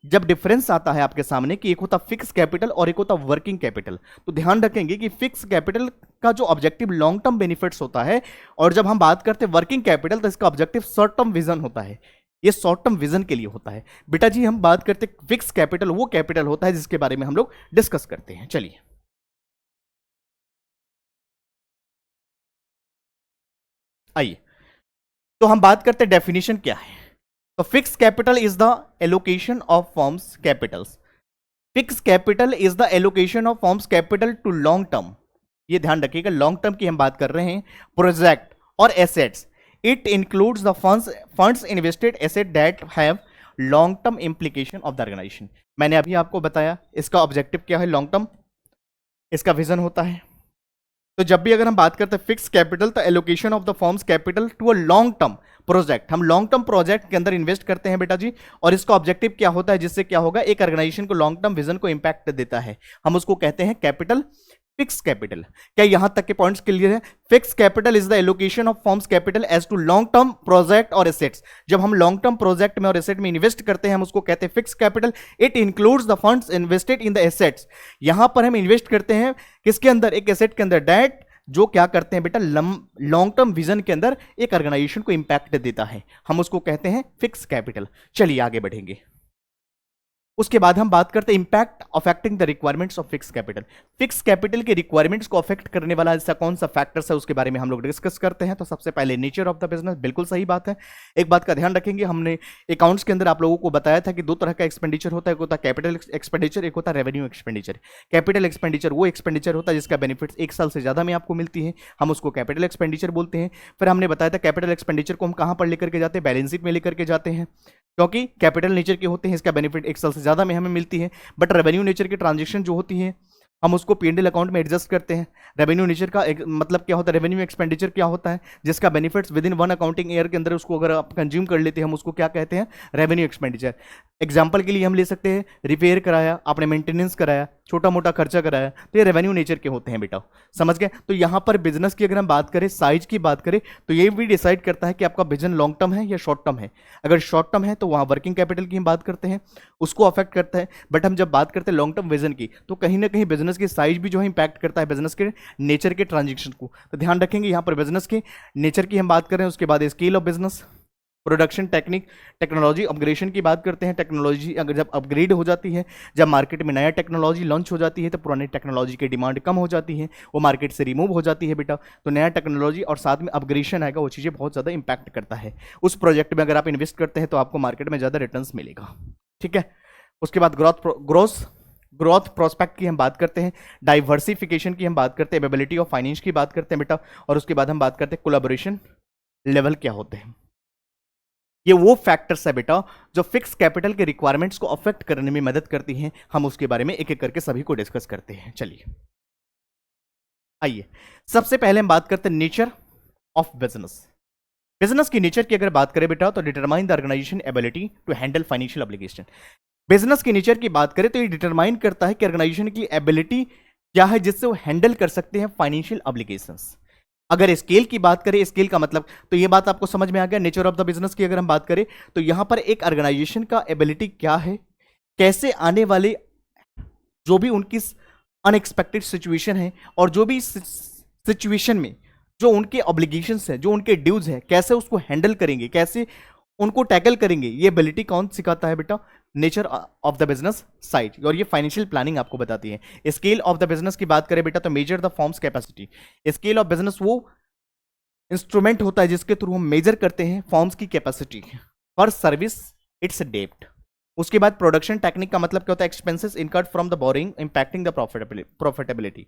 जब डिफरेंस आता है आपके सामने कि एक होता फिक्स कैपिटल और एक होता वर्किंग कैपिटल, तो ध्यान रखेंगे कि फिक्स कैपिटल का जो ऑब्जेक्टिव लॉन्ग टर्म बेनिफिट्स होता है, और जब हम बात करते हैं वर्किंग कैपिटल तो इसका ऑब्जेक्टिव शॉर्ट टर्म विजन होता है। ये शॉर्ट टर्म विजन के लिए होता है बेटा जी। हम बात करते हैं फिक्स कैपिटल वो कैपिटल होता है जिसके बारे में हम लोग डिस्कस करते हैं। चलिए आइए, तो हम बात करते हैं डेफिनेशन क्या है। तो fix capital is the allocation of forms capitals. Fix capital is the allocation of forms capital to long term. ये ध्यान रखिएगा, लॉन्ग टर्म की हम बात कर रहे हैं, प्रोजेक्ट और assets. It includes the funds invested asset that have long term implication of the organization. मैंने अभी आपको बताया इसका ऑब्जेक्टिव क्या है, लॉन्ग टर्म इसका विजन होता है। तो जब भी अगर हम बात करते हैं फिक्स कैपिटल, तो allocation of the forms capital to a long term project, हम लॉन्ग टर्म प्रोजेक्ट के अंदर इन्वेस्ट करते हैं बेटा जी, और इसका ऑब्जेक्टिव क्या होता है, जिससे क्या होगा, एक ऑर्गेनाइजेशन को लॉन्ग टर्म विजन को इंपैक्ट देता है, हम उसको कहते हैं कैपिटल फिक्स कैपिटल। क्या यहां तक के पॉइंट्स क्लियर है? Fix capital is the allocation of forms capital as to long term project और एसेट्स। जब हम लॉन्ग टर्म प्रोजेक्ट में और एसेट में इन्वेस्ट करते हैं, हम उसको कहते हैं fix capital. It includes the funds invested in the assets. यहां पर हम इन्वेस्ट करते हैं किसके अंदर, एक एसेट के अंदर, डेट जो क्या करते हैं बेटा, लॉन्ग टर्म विजन के अंदर एक ऑर्गेनाइजेशन को इंपैक्ट देता है, हम उसको कहते हैं फिक्स कैपिटल। चलिए आगे बढ़ेंगे। उसके बाद हम बात करते हैं impact affecting the requirements of fix capital. Fix capital के रिक्वायरमेंट्स को अफेक्ट करने वाला ऐसा कौन सा फैक्टर्स है, उसके बारे में हम लोग डिस्कस करते हैं। तो सबसे पहले नेचर ऑफ द बिजनेस, बिल्कुल सही बात है। एक बात का ध्यान रखेंगे, हमने अकाउंट्स के अंदर आप लोगों को बताया था कि दो तरह का एक्सपेंडिचर होता है, एक होता है कैपिटल एक्सपेंडिचर, एक होता है रेवेन्यू एक्सपेंडिचर। कैपिटल एक्सपेंडिचर वो एक्सपेंडिचर होता है जिसका बेनिफिट्स एक साल से ज्यादा में आपको मिलती है, हम उसको कैपिटल एक्सपेंडिचर बोलते हैं। फिर हमने बताया था कैपिटल एक्सपेंडिचर को हम कहां पर लेकर के जाते हैं, बैलेंस शीट में लेकर के जाते हैं, क्योंकि कैपिटल नेचर के होते हैं, इसका बेनिफिट एक साल से ज्यादा में हमें मिलती है। बट रेवेन्यू नेचर की ट्रांजेक्शन जो होती है, हम उसको P&L अकाउंट में एडजस्ट करते हैं। रेवेन्यू नेचर का मतलब क्या होता है, रेवेन्यू एक्सपेंडिचर क्या होता है, जिसका benefits with in one accounting year के अंदर उसको अगर आप कंज्यूम कर लेते हैं, हम उसको क्या कहते हैं, रेवेन्यू एक्सपेंडिचर। एग्जाम्पल के लिए हम ले सकते हैं, रिपेयर कराया आपने, मेंटेनेंस कराया, छोटा मोटा खर्चा कराया, तो ये रेवेन्यू नेचर के होते हैं बेटा, समझ गए। तो यहाँ पर बिजनेस की अगर हम बात करें, साइज की बात करें, तो ये भी डिसाइड करता है कि आपका विजन लॉन्ग टर्म है या शॉर्ट टर्म है। अगर शॉर्ट टर्म है तो वहाँ वर्किंग कैपिटल की हम बात करते हैं, उसको अफेक्ट करता है। बट हम जब बात करते हैं लॉन्ग टर्म विजन की, तो कहीं ना कहीं बिजनेस की साइज भी जो है इंपैक्ट करता है बिजनेस के नेचर के ट्रांजेक्शन को। तो ध्यान रखेंगे यहाँ पर बिजनेस के नेचर की हम बात करें, उसके बाद scale of business, production technique, technology upgradation की बात करते हैं। टेक्नोलॉजी अगर जब अपग्रेड हो जाती है, जब मार्केट में नया टेक्नोलॉजी लॉन्च हो जाती है, तो पुरानी टेक्नोलॉजी की डिमांड कम हो जाती है, वो मार्केट से रिमूव हो जाती है बेटा। तो नया टेक्नोलॉजी और साथ में अपग्रेडेशन आएगा, वो चीज़ें बहुत ज़्यादा इंपैक्ट करता है। उस प्रोजेक्ट में अगर आप इन्वेस्ट करते हैं तो आपको मार्केट में ज़्यादा रिटर्न्स मिलेगा, ठीक है। उसके बाद ग्रोथ प्रोस्पेक्ट की हम बात करते हैं, डाइवर्सिफिकेशन की हम बात करते हैं, एबिलिटी ऑफ फाइनेंस की बात करते हैं बेटा, और उसके बाद हम बात करते हैं कोलैबोरेशन लेवल क्या होते हैं। ये वो फैक्टर्स है बेटा जो फिक्स कैपिटल के रिक्वायरमेंट्स को अफेक्ट करने में मदद करती हैं। हम उसके बारे में एक एक करके सभी को डिस्कस करते हैं। चलिए आइए, सबसे पहले हम बात करते हैं नेचर ऑफ बिजनेस। बिजनेस की नेचर की अगर बात करें बेटा तो determine the organization ability to handle financial obligation. Business की नेचर की बात करें तो ये डिटरमाइन करता है कि ऑर्गेनाइजेशन की एबिलिटी क्या है जिससे वो हैंडल कर सकते हैं फाइनेंशियल ऑब्लिगेशंस। अगर स्केल की बात करें, स्केल का मतलब तो ये बात आपको समझ में आ गया। नेचर ऑफ द बिजनेस की अगर हम बात करें तो यहां पर एक ऑर्गेनाइजेशन का एबिलिटी क्या है, कैसे आने वाले जो भी उनकी अनएक्सपेक्टेड सिचुएशन है और जो भी सिचुएशन में जो उनके ऑब्लिगेशंस है, जो उनके ड्यूज है, कैसे उसको हैंडल करेंगे, कैसे उनको टैकल करेंगे, ये एबिलिटी कौन सिखाता है बेटा? Nature of the business side. और ये फाइनेंशियल प्लानिंग आपको बताती है। स्केल ऑफ द बिजनेस की बात करें बेटा तो measure the forms capacity. Scale of business वो इंस्ट्रूमेंट होता है जिसके थ्रू हम मेजर करते हैं फॉर्म्स की कैपेसिटी पर सर्विस इट्स डेप्ट। उसके बाद प्रोडक्शन टेक्निक का मतलब क्या होता है? Expenses incurred from the boring impacting the profitability.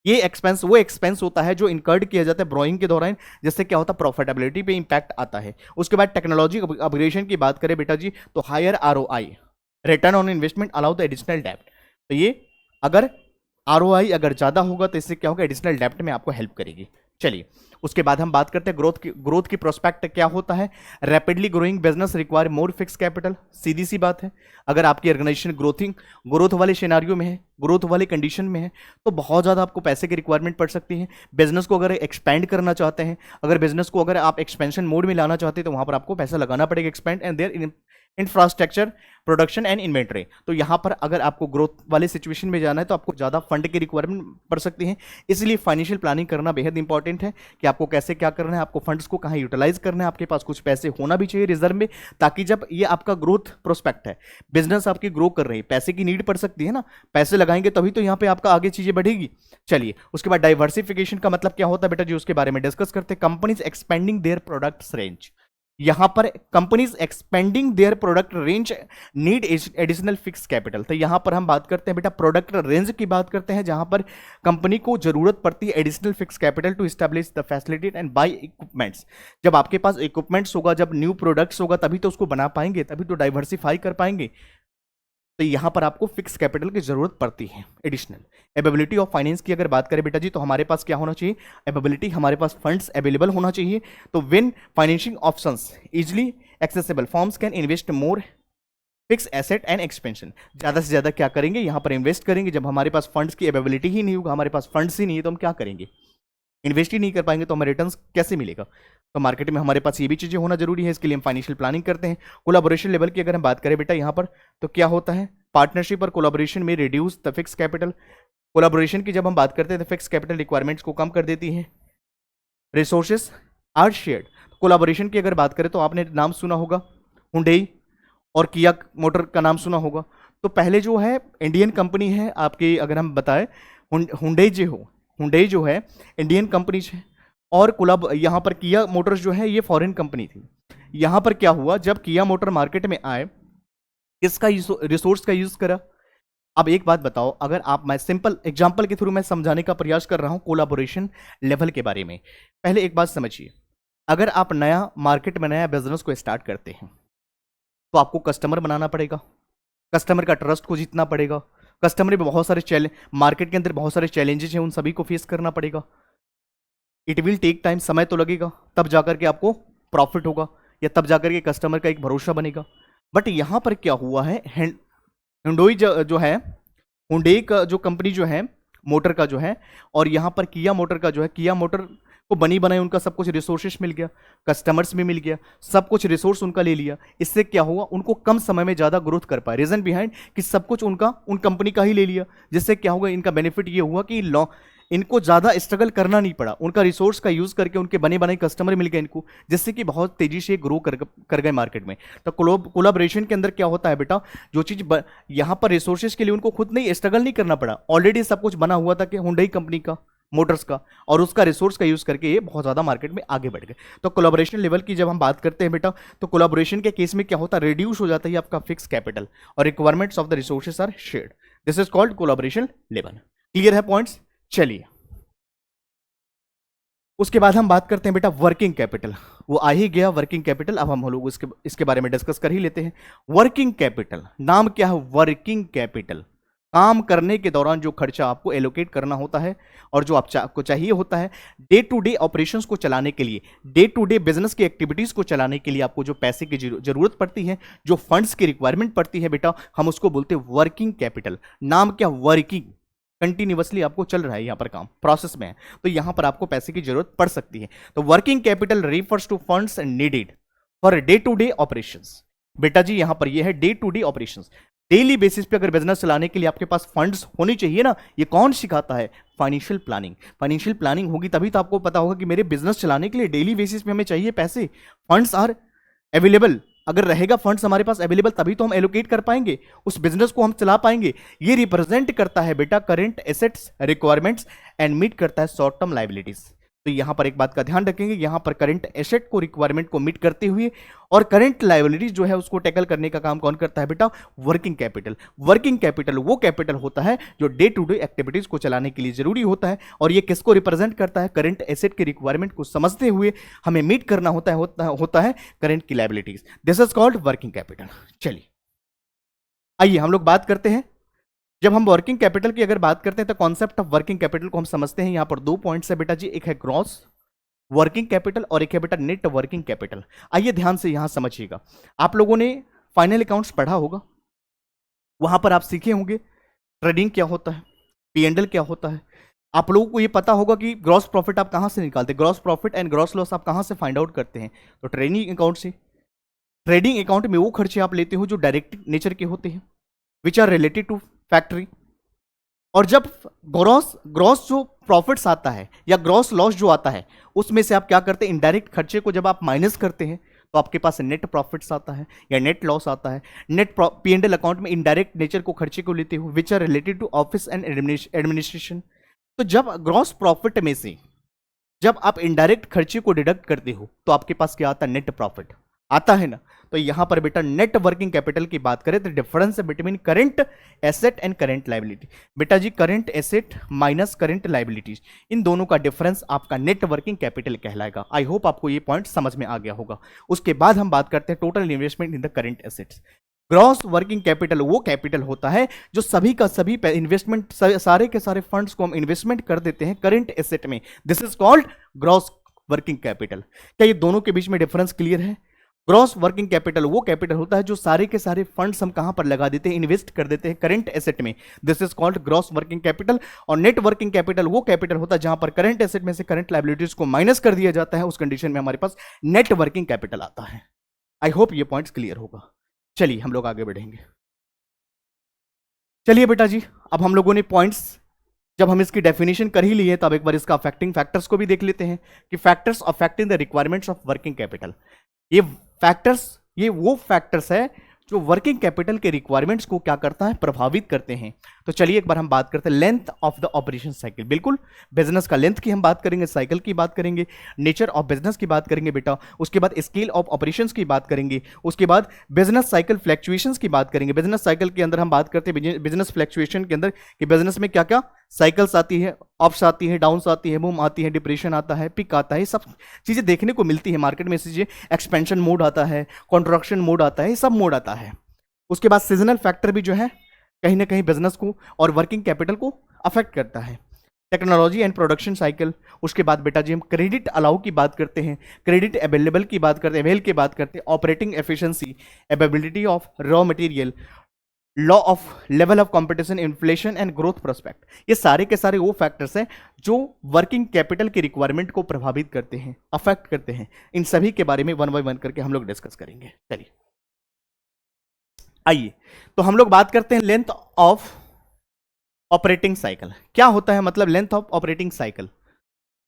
ये एक्सपेंस वो एक्सपेंस होता है जो इनकर्ड किया जाता है ब्रोइंग के दौरान, जिससे क्या होता है? प्रॉफिटेबिलिटी पे इंपैक्ट आता है। उसके बाद टेक्नोलॉजी अपग्रेडेशन की बात करें बेटा जी तो higher ROI, return on investment allow the additional डेप्ट। तो ये अगर आरओआई अगर ज्यादा होगा तो इससे क्या होगा? एडिशनल डेप्ट में आपको हेल्प करेगी। चलिए उसके बाद हम बात करते हैं ग्रोथ की प्रोस्पेक्ट क्या होता है? Rapidly growing business require more fix capital. सीधी सी बात है, अगर आपकी ऑर्गेनाइजेशन ग्रोथ वाले सिनेरियो में है, ग्रोथ वाले कंडीशन में है, तो बहुत ज़्यादा आपको पैसे की रिक्वायरमेंट पड़ सकती है। बिजनेस को अगर एक्सपेंड करना चाहते हैं, अगर बिजनेस को अगर आप एक्सपेंशन मोड में लाना चाहते हैं तो वहां पर आपको पैसा लगाना पड़ेगा। Expend and their infrastructure, production and inventory. तो यहां पर अगर आपको ग्रोथ वाले सिचुएशन में जाना है तो आपको ज़्यादा फंड की रिक्वायरमेंट पड़ सकती है। इसलिए फाइनेंशियल प्लानिंग करना बेहद इंपॉर्टेंट है कि आपको कैसे क्या करना है, आपको फंड्स को कहाँ यूटिलाइज करना है, आपके पास कुछ पैसे होना भी चाहिए रिजर्व में, ताकि जब ये आपका ग्रोथ प्रोस्पेक्ट है, बिजनेस आपकी ग्रो कर रही है, पैसे की नीड पड़ सकती है ना, पैसे लगाएंगे तभी तो यहाँ पे आपका आगे चीजें बढ़ेगी। चलिए उसके बाद डाइवर्सिफिकेशन का मतलब क्या होता है बेटा जी, उसके बारे में डिस्कस करते हैं। Companies expanding their products range. यहां पर companies expanding their product range need additional fix capital. तो यहां पर हम बात करते हैं बेटा प्रोडक्ट रेंज की बात करते हैं, जहां पर कंपनी को जरूरत पड़ती है additional fix capital to establish the facility and buy equipments. जब आपके पास इक्विपमेंट्स होगा, जब न्यू प्रोडक्ट्स होगा, तभी तो उसको बना पाएंगे, तभी तो डाइवर्सिफाई कर पाएंगे। तो यहां पर आपको फिक्स कैपिटल की जरूरत पड़ती है एडिशनल। एबिलिटी ऑफ फाइनेंस की अगर बात करें बेटा जी तो हमारे पास क्या होना चाहिए? एबिलिटी, हमारे पास फंड्स अवेलेबल होना चाहिए। तो when financing options easily accessible, firms can invest more fix asset and expansion. ज्यादा से ज्यादा क्या करेंगे? यहां पर इन्वेस्ट करेंगे। जब हमारे पास फंड्स की अवेलेबिलिटी ही नहीं होगा, हमारे पास फंड्स ही नहीं है, तो हम क्या करेंगे? इन्वेस्ट ही नहीं कर पाएंगे तो हमें रिटर्न कैसे मिलेगा? तो मार्केट में हमारे पास ये भी चीजें होना जरूरी है, इसके लिए हम फाइनेंशियल प्लानिंग करते हैं। कोलैबोरेशन लेवल की अगर हम बात करें बेटा यहाँ पर तो क्या होता है? पार्टनरशिप और कोलैबोरेशन में reduce the fix capital. Collaboration की जब हम बात करते हैं तो फिक्स कैपिटल रिक्वायरमेंट्स को कम कर देती है। Resources are shared. कोलैबोरेशन की अगर बात करें तो आपने नाम सुना होगा हुंडई और किया मोटर का नाम सुना होगा। तो पहले जो है इंडियन कंपनी है आपकी, अगर हम बताएं हुंडई जो है इंडियन कंपनी है, और यहाँ पर किया मोटर्स जो है ये फॉरेन कंपनी थी। यहाँ पर क्या हुआ, जब किया मोटर मार्केट में आए, किसका रिसोर्स का यूज करा? अब एक बात बताओ, अगर आप, मैं सिंपल एग्जांपल के थ्रू मैं समझाने का प्रयास कर रहा हूं कोलैबोरेशन लेवल के बारे में। पहले एक बात समझिए, अगर आप नया मार्केट में नया बिजनेस को स्टार्ट करते हैं तो आपको कस्टमर बनाना पड़ेगा, कस्टमर का ट्रस्ट को जीतना पड़ेगा। कस्टमर में बहुत सारे मार्केट के अंदर बहुत सारे चैलेंजेस हैं, उन सभी को फेस करना पड़ेगा। इट विल टेक टाइम, समय तो लगेगा, तब जाकर के आपको प्रॉफिट होगा या तब जाकर के कस्टमर का एक भरोसा बनेगा। बट यहां पर क्या हुआ है, हुंडई जो है, हुंडई का जो कंपनी जो है मोटर का जो है, और यहाँ पर किया मोटर का जो है, किया मोटर को बनी बनाई उनका सब कुछ रिसोर्सेस मिल गया, कस्टमर्स भी मिल गया, सब कुछ रिसोर्स उनका ले लिया। इससे क्या हुआ, उनको कम समय में ज़्यादा ग्रोथ कर पाए। रीजन बिहाइंड कि सब कुछ उनका उन कंपनी का ही ले लिया, जिससे क्या होगा, इनका बेनिफिट ये हुआ कि इनको ज़्यादा स्ट्रगल करना नहीं पड़ा, उनका रिसोर्स का यूज़ करके उनके बने बनाए कस्टमर मिल गए इनको, जिससे कि बहुत तेज़ी से ग्रो कर गए मार्केट में। तो कोलैबोरेशन के अंदर क्या होता है बेटा, जो चीज़ यहाँ पर रिसोर्सेज के लिए उनको खुद नहीं स्ट्रगल नहीं करना पड़ा, ऑलरेडी सब कुछ बना हुआ था कि हुंडई कंपनी का मोटर्स का, और उसका रिसोर्स का यूज करके ये बहुत ज्यादा मार्केट में आगे बढ़ गए। तो कोलैबोरेशन लेवल की जब हम बात करते हैं बेटा, तो कोलैबोरेशन के केस में क्या होता है, रिड्यूस हो जाता है आपका फिक्स कैपिटल और requirements of the resources are shared. This is called collaboration level. Clear है पॉइंट्स? चलिए उसके बाद हम बात करते हैं बेटा वर्किंग कैपिटल। वो आ ही गया वर्किंग कैपिटल, अब हम लोग इसके बारे में डिस्कस कर ही लेते हैं। वर्किंग कैपिटल नाम क्या है, वर्किंग कैपिटल, काम करने के दौरान जो खर्चा आपको एलोकेट करना होता है और जो आपको चाहिए होता है डे टू डे ऑपरेशंस को चलाने के लिए, डे टू डे बिजनेस की एक्टिविटीज को चलाने के लिए आपको जो पैसे की जरूरत पड़ती है, जो फंड्स की रिक्वायरमेंट पड़ती है बेटा, हम उसको बोलते हैं वर्किंग कैपिटल। नाम क्या, वर्किंग, कंटिन्यूअसली आपको चल रहा है, यहां पर काम प्रोसेस में है, तो यहां पर आपको पैसे की जरूरत पड़ सकती है। तो working capital refers to funds needed for day to day operations. बेटा जी यहां पर ये है day to day operations, daily basis पे अगर बिजनेस चलाने के लिए आपके पास फंड्स होनी चाहिए ना, ये कौन सिखाता है, फाइनेंशियल प्लानिंग। फाइनेंशियल प्लानिंग होगी तभी तो आपको पता होगा कि मेरे बिजनेस चलाने के लिए डेली बेसिस पे हमें चाहिए पैसे, फंड्स आर अवेलेबल। अगर रहेगा फंड्स हमारे पास अवेलेबल तभी तो हम एलोकेट कर पाएंगे, उस बिजनेस को हम चला पाएंगे। ये रिप्रेजेंट करता है बेटा current assets requirements and meet करता है शॉर्ट टर्म लायबिलिटीज। तो यहां पर एक बात का ध्यान रखेंगे, यहां पर करंट एसेट को रिक्वायरमेंट को मीट करते हुए और करंट लायबिलिटीज जो है उसको टैकल करने का काम कौन करता है बेटा, वर्किंग कैपिटल। वर्किंग कैपिटल वो कैपिटल होता है जो डे टू डे एक्टिविटीज को चलाने के लिए जरूरी होता है, और ये किसको रिप्रेजेंट करता है, करंट एसेट के रिक्वायरमेंट को समझते हुए हमें मीट करना होता है करंट की liabilities. This is called working capital. चलिए आइए हम लोग बात करते हैं, जब हम वर्किंग कैपिटल की अगर बात करते हैं तो कॉन्सेप्ट ऑफ वर्किंग कैपिटल को हम समझते हैं। यहां पर दो पॉइंट्स है बेटा जी, एक है ग्रॉस वर्किंग कैपिटल और एक है बेटा नेट वर्किंग कैपिटल। आइए ध्यान से यहां समझिएगा, आप लोगों ने फाइनल अकाउंट्स पढ़ा होगा, वहां पर आप सीखे होंगे ट्रेडिंग क्या होता है, P&L क्या होता है। आप लोगों को ये पता होगा कि ग्रॉस प्रॉफिट आप कहां से निकालते हैं, gross profit and gross loss आप कहां से फाइंड आउट करते हैं, तो ट्रेडिंग अकाउंट से। ट्रेडिंग अकाउंट में वो खर्चे आप लेते हो जो डायरेक्ट नेचर के होते हैं, which are related to factory. और जब ग्रॉस ग्रॉस जो प्रॉफिट्स आता है या ग्रॉस लॉस जो आता है, उसमें से आप क्या करते हैं, इनडायरेक्ट खर्चे को जब आप माइनस करते हैं तो आपके पास नेट प्रॉफिट्स आता है या नेट लॉस आता है। नेट P&L अकाउंट में इनडायरेक्ट नेचर को खर्चे को लेते हो which are related to office and administration. तो जब ग्रॉस प्रॉफिट में से जब आप इनडायरेक्ट खर्चे को डिडक्ट करते हो तो आपके पास क्या आता है, नेट प्रॉफिट आता है ना। तो यहां पर बेटा नेट वर्किंग कैपिटल की बात करें तो difference between current asset and current liability. बेटा जी current asset minus current liabilities, इन दोनों का डिफरेंस आपका नेट वर्किंग कैपिटल कहलाएगा। आई होप आपको ये पॉइंट समझ में आ गया होगा। उसके बाद हम बात करते हैं total investment in the current assets. Gross working capital वो कैपिटल होता है जो सभी का सभी इन्वेस्टमेंट, सारे के सारे फंड्स को हम इन्वेस्टमेंट कर देते हैं करंट एसेट में। This is called gross working capital. क्या ये दोनों के बीच में डिफरेंस क्लियर है? ग्रॉस वर्किंग कैपिटल वो कैपिटल होता है जो सारे के सारे फंड्स हम कहां पर लगा देते हैं, इन्वेस्ट कर देते हैं करंट एसेट में। This is called gross working capital. और नेट वर्किंग कैपिटल वो कैपिटल होता है जहां पर करंट एसेट में से करंट लायबिलिटीज को माइनस कर दिया जाता है, उस कंडीशन में हमारे पास नेट वर्किंग कैपिटल आता है। आई होप ये पॉइंट्स क्लियर होगा। चलिए हम लोग आगे बढ़ेंगे। चलिए बेटा जी अब हम लोगों ने पॉइंट्स, जब हम इसकी डेफिनेशन कर ही लिए तब एक बार इसका अफेक्टिंग फैक्टर्स को भी देख लेते हैं कि factors affecting the requirements of working capital. ये फैक्टर्स, ये वो फैक्टर्स है जो वर्किंग कैपिटल के रिक्वायरमेंट्स को क्या करता है, प्रभावित करते हैं। तो चलिए एक बार हम बात करते हैं length of the operation cycle. बिल्कुल बिजनेस का लेंथ की हम बात करेंगे, साइकिल की बात करेंगे, नेचर ऑफ बिजनेस की बात करेंगे बेटा, उसके बाद स्केल ऑफ ऑपरेशंस की बात करेंगे, उसके बाद बिजनेस साइकिल फ्लैक्चुएशंस की बात करेंगे। बिजनेस साइकिल के अंदर हम बात करते हैं बिजनेस फ्लैक्चुएशन के अंदर कि बिजनेस में क्या क्या साइकिल्स आती है, अप्स आती है, डाउन्स आती है, बूम आती है, डिप्रेशन आता है, पिक आता है, ये सब चीजें देखने को मिलती है मार्केट में। चीजें एक्सपेंशन मोड आता है, कॉन्ट्रैक्शन मोड आता है, ये सब मोड आता है। उसके बाद सीजनल फैक्टर भी जो है कहीं ना कहीं बिजनेस को और वर्किंग कैपिटल को अफेक्ट करता है। टेक्नोलॉजी एंड प्रोडक्शन साइकिल, उसके बाद बेटा जी हम क्रेडिट अलाउ की बात करते हैं, क्रेडिट अवेलेबल की बात करते हैं, अवेल की बात करते हैं, operating efficiency, availability of raw material, law of level of competition, inflation and growth prospect. ये सारे के सारे वो फैक्टर्स हैं जो वर्किंग कैपिटल की रिक्वायरमेंट को प्रभावित करते हैं, अफेक्ट करते हैं। इन सभी के बारे में वन बाय वन करके हम लोग डिस्कस करेंगे। चलिए आइए तो हम लोग बात करते हैं लेंथ ऑफ ऑपरेटिंग साइकिल। क्या होता है मतलब length of operating cycle?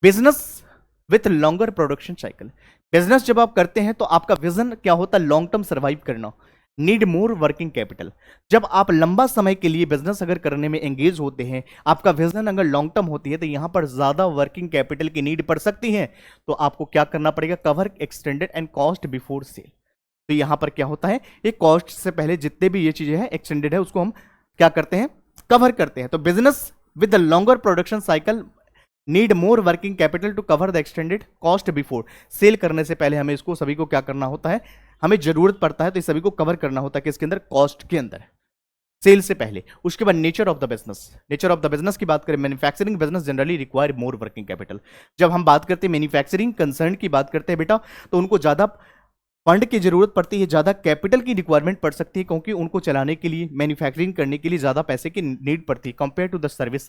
Business with longer production cycle. Business जब आप करते हैं तो आपका विजन क्या होता है, लॉन्ग टर्म सर्वाइव करना। Need more working capital. जब आप लंबा समय के लिए बिजनेस अगर करने में एंगेज होते हैं, आपका विजन अगर लॉन्ग टर्म होती है, तो यहां पर ज्यादा वर्किंग कैपिटल की नीड पड़ सकती है। तो आपको क्या करना पड़ेगा, cover extended and cost before sale. तो यहां पर क्या होता है, ये कॉस्ट से पहले जितने भी ये चीजें हैं एक्सटेंडेड है, उसको हम क्या करते हैं, कवर करते हैं। तो business with the longer production cycle need more working capital to cover the extended cost before sale. करने से पहले हमें इसको सभी को क्या करना होता है, हमें जरूरत पड़ता है तो इस सभी को कवर करना होता है कि इसके अंदर, कॉस्ट के अंदर, सेल से पहले। उसके बाद nature of the business, nature of the business की बात करें, manufacturing business generally require more working capital. जब हम बात करते हैं मैन्युफैक्चरिंग कंसर्न की बात करते हैं बेटा, तो उनको ज्यादा फंड की जरूरत पड़ती है, ज्यादा कैपिटल की रिक्वायरमेंट पड़ सकती है, क्योंकि उनको चलाने के लिए, मैन्युफैक्चरिंग करने के लिए ज्यादा पैसे की नीड पड़ती है कंपेयर टू द सर्विस।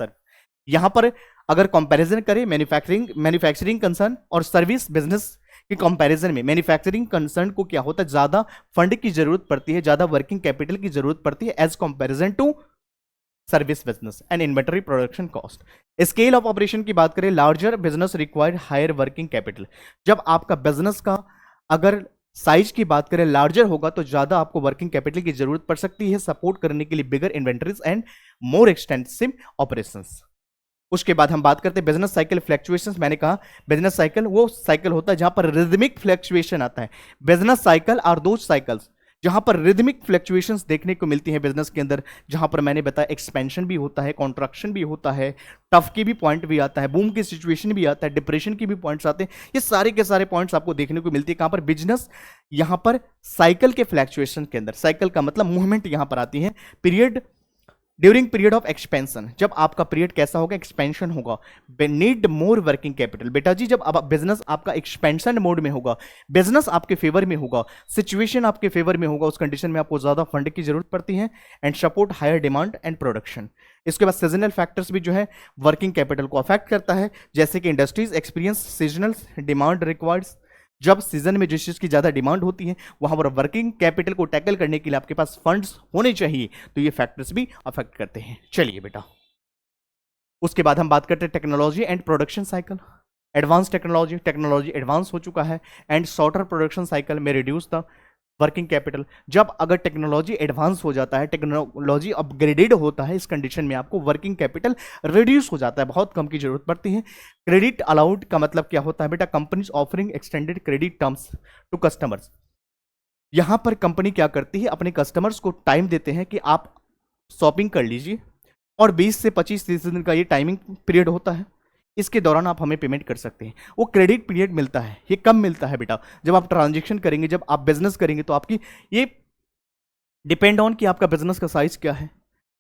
यहां पर अगर कंपैरिजन करें मैन्युफैक्चरिंग कंसर्न और सर्विस बिजनेस के कंपैरिजन में, मैन्युफैक्चरिंग कंसर्न को क्या होता है, ज्यादा फंड की जरूरत पड़ती है, ज्यादा वर्किंग कैपिटल की जरूरत पड़ती है as comparison to service business and inventory production cost. Scale of operation की बात करें, larger business required higher working capital. जब आपका बिजनेस का अगर साइज की बात करें लार्जर होगा, तो ज्यादा आपको वर्किंग कैपिटल की जरूरत पड़ सकती है सपोर्ट करने के लिए bigger inventories and more extensive operations. उसके बाद हम बात करते हैं बिजनेस साइकिल फ्लैक्चुएशंस। मैंने कहा बिजनेस साइकिल वो साइकिल होता है जहां पर रिदमिक फ्लैक्चुएशन आता है। बिजनेस साइकिल आर दो साइकिल्स जहां पर रिदमिक फ्लैक्चुएशंस देखने को मिलती है बिजनेस के अंदर, जहां पर मैंने बताया एक्सपेंशन भी होता है, कॉन्ट्रैक्शन भी होता है, टफ की भी पॉइंट भी आता है, बूम की सिचुएशन भी आता है, डिप्रेशन की भी पॉइंट्स आते हैं। ये सारे के सारे पॉइंट्स आपको देखने को मिलती है कहां पर, बिजनेस, यहां पर साइकिल के फ्लैक्चुएशन के अंदर। साइकिल का मतलब मूवमेंट यहां पर आती है। Period, during period of expansion, जब आपका पीरियड कैसा होगा, एक्सपेंशन होगा, नीड मोर वर्किंग कैपिटल। बेटा जी जब अब बिजनेस आपका एक्सपेंशन मोड में होगा, बिजनेस आपके फेवर में होगा, सिचुएशन आपके फेवर में होगा, उस कंडीशन में आपको ज्यादा फंड की जरूरत पड़ती है and support higher demand and production. इसके बाद सीजनल फैक्टर्स भी जो है वर्किंग कैपिटल को अफेक्ट करता है, जैसे कि industries experience seasonal demand requires. जब सीजन में जिस चीज की ज्यादा डिमांड होती है, वहां पर वर्किंग कैपिटल को टैकल करने के लिए आपके पास फंड्स होने चाहिए, तो ये फैक्टर्स भी अफेक्ट करते हैं। चलिए बेटा, उसके बाद हम बात करते हैं technology and production cycle. Advance technology advance हो चुका है एंड शॉर्टर प्रोडक्शन साइकिल में रिड्यूस द वर्किंग कैपिटल। जब अगर टेक्नोलॉजी एडवांस हो जाता है, टेक्नोलॉजी अपग्रेडेड होता है, इस कंडीशन में आपको वर्किंग कैपिटल रिड्यूस हो जाता है, बहुत कम की जरूरत पड़ती है। क्रेडिट अलाउड का मतलब क्या होता है बेटा, companies offering extended credit terms to customers. यहां पर कंपनी क्या करती है, अपने कस्टमर्स को टाइम देते हैं कि आप शॉपिंग कर लीजिए, और 20 से 25-30 दिन का ये टाइमिंग पीरियड होता है, इसके दौरान आप हमें पेमेंट कर सकते हैं। वो क्रेडिट पीरियड मिलता है, ये कब मिलता है बेटा, जब आप ट्रांजेक्शन करेंगे, जब आप बिजनेस करेंगे, तो आपकी ये डिपेंड ऑन कि आपका बिजनेस का साइज क्या है,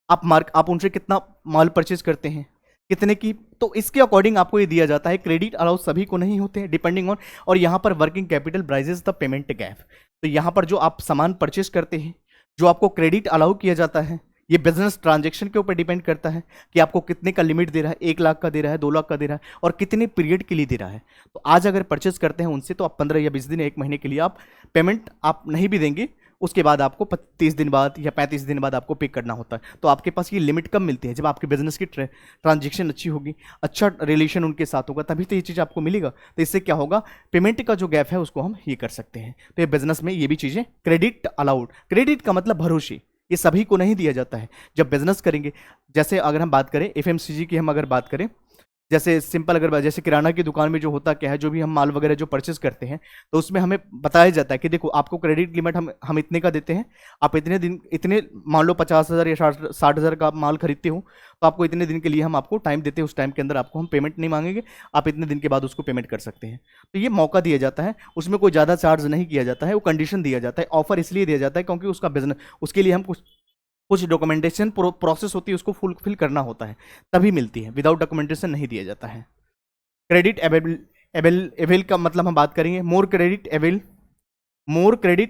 आप उनसे कितना माल परचेज करते हैं, कितने की, तो इसके अकॉर्डिंग आपको ये दिया जाता है। क्रेडिट अलाउ सभी को नहीं होते हैं, डिपेंडिंग ऑन, और यहाँ पर working capital bridges the payment gap. तो यहाँ पर जो आप सामान परचेज करते हैं, जो आपको क्रेडिट अलाउ किया जाता है, ये बिजनेस ट्रांजैक्शन के ऊपर डिपेंड करता है कि आपको कितने का लिमिट दे रहा है, 1 लाख का दे रहा है, 2 लाख का दे रहा है, और कितने पीरियड के लिए दे रहा है। तो आज अगर परचेज करते हैं उनसे, तो आप 15 या 20 दिन, 1 महीने के लिए आप पेमेंट आप नहीं भी देंगे, उसके बाद आपको 30 दिन बाद या 35 दिन बाद आपको पे करना होता है। तो आपके पास ये लिमिट कब मिलती है, जब आपके बिजनेस की ट्रांजेक्शन अच्छी होगी, अच्छा रिलेशन उनके साथ होगा, तभी तो ये चीज़ आपको मिलेगा। तो इससे क्या होगा, पेमेंट का जो गैप है उसको हम ये कर सकते हैं। तो ये बिजनेस में ये भी चीज़ें क्रेडिट अलाउड, क्रेडिट का मतलब भरोसे, ये सभी को नहीं दिया जाता है जब बिजनेस करेंगे। जैसे अगर हम बात करें एफएमसीजी की, हम अगर बात करें, जैसे सिंपल अगर जैसे किराना की दुकान में जो होता क्या है, जो भी हम माल वगैरह जो परचेज करते हैं, तो उसमें हमें बताया जाता है कि देखो आपको क्रेडिट लिमिट हम इतने का देते हैं, आप इतने दिन, इतने मान लो 50,000 या 60,000 का माल खरीदते हो, तो आपको इतने दिन के लिए हम आपको टाइम देते हैं, उस टाइम के अंदर आपको हम पेमेंट नहीं मांगेंगे, आप इतने दिन के बाद उसको पेमेंट कर सकते हैं। तो ये मौका दिया जाता है, उसमें कोई ज़्यादा चार्ज नहीं किया जाता है, वो कंडीशन दिया जाता है, ऑफर इसलिए दिया जाता है क्योंकि उसका बिजनेस, उसके लिए हम कुछ डॉक्यूमेंटेशन प्रोसेस होती है, उसको फुलफिल करना होता है, तभी मिलती है, विदाउट डॉक्यूमेंटेशन नहीं दिया जाता है। क्रेडिट अवेल का मतलब हम बात करेंगे, more credit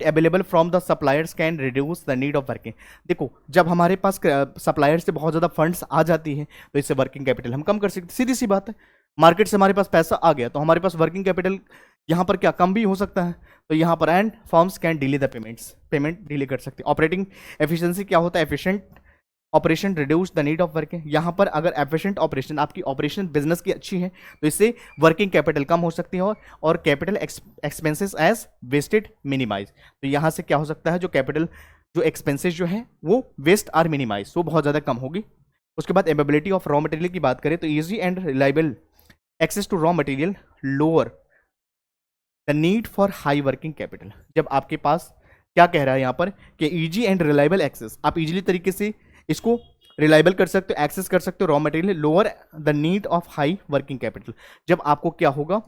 available from the suppliers can reduce the need of working. देखो जब हमारे पास सप्लायर से बहुत ज़्यादा फंड्स आ जाती हैं, तो इससे वर्किंग कैपिटल हम कम कर सकते, सीधी सी बात है। मार्केट से हमारे पास पैसा आ गया, तो हमारे पास वर्किंग कैपिटल यहाँ पर क्या कम भी हो सकता है, तो यहाँ पर and forms can delay the payment delay कर सकते हैं। ऑपरेटिंग एफिशिएंसी क्या होता है, efficient operation reduce the need of working. यहाँ पर अगर एफिशिएंट ऑपरेशन, आपकी ऑपरेशन बिजनेस की अच्छी है, तो इससे वर्किंग कैपिटल कम हो सकती है, और capital expenses as wasted minimize. तो यहाँ से क्या हो सकता है, जो कैपिटल जो एक्सपेंसेस जो है वो वेस्ट आर मिनिमाइज, वो बहुत ज़्यादा कम होगी। उसके बाद अवेलेबिलिटी ऑफ रॉ मटेरियल की बात करें तो easy and reliable access to raw material lower the need for high working capital. जब आपके पास क्या कह रहा है यहाँ पर कि ईजी एंड रिलायबल एक्सेस, आप इजीली तरीके से इसको रिलायबल कर सकते हो, एक्सेस कर सकते हो raw material, lower the need of high working capital. जब आपको क्या होगा,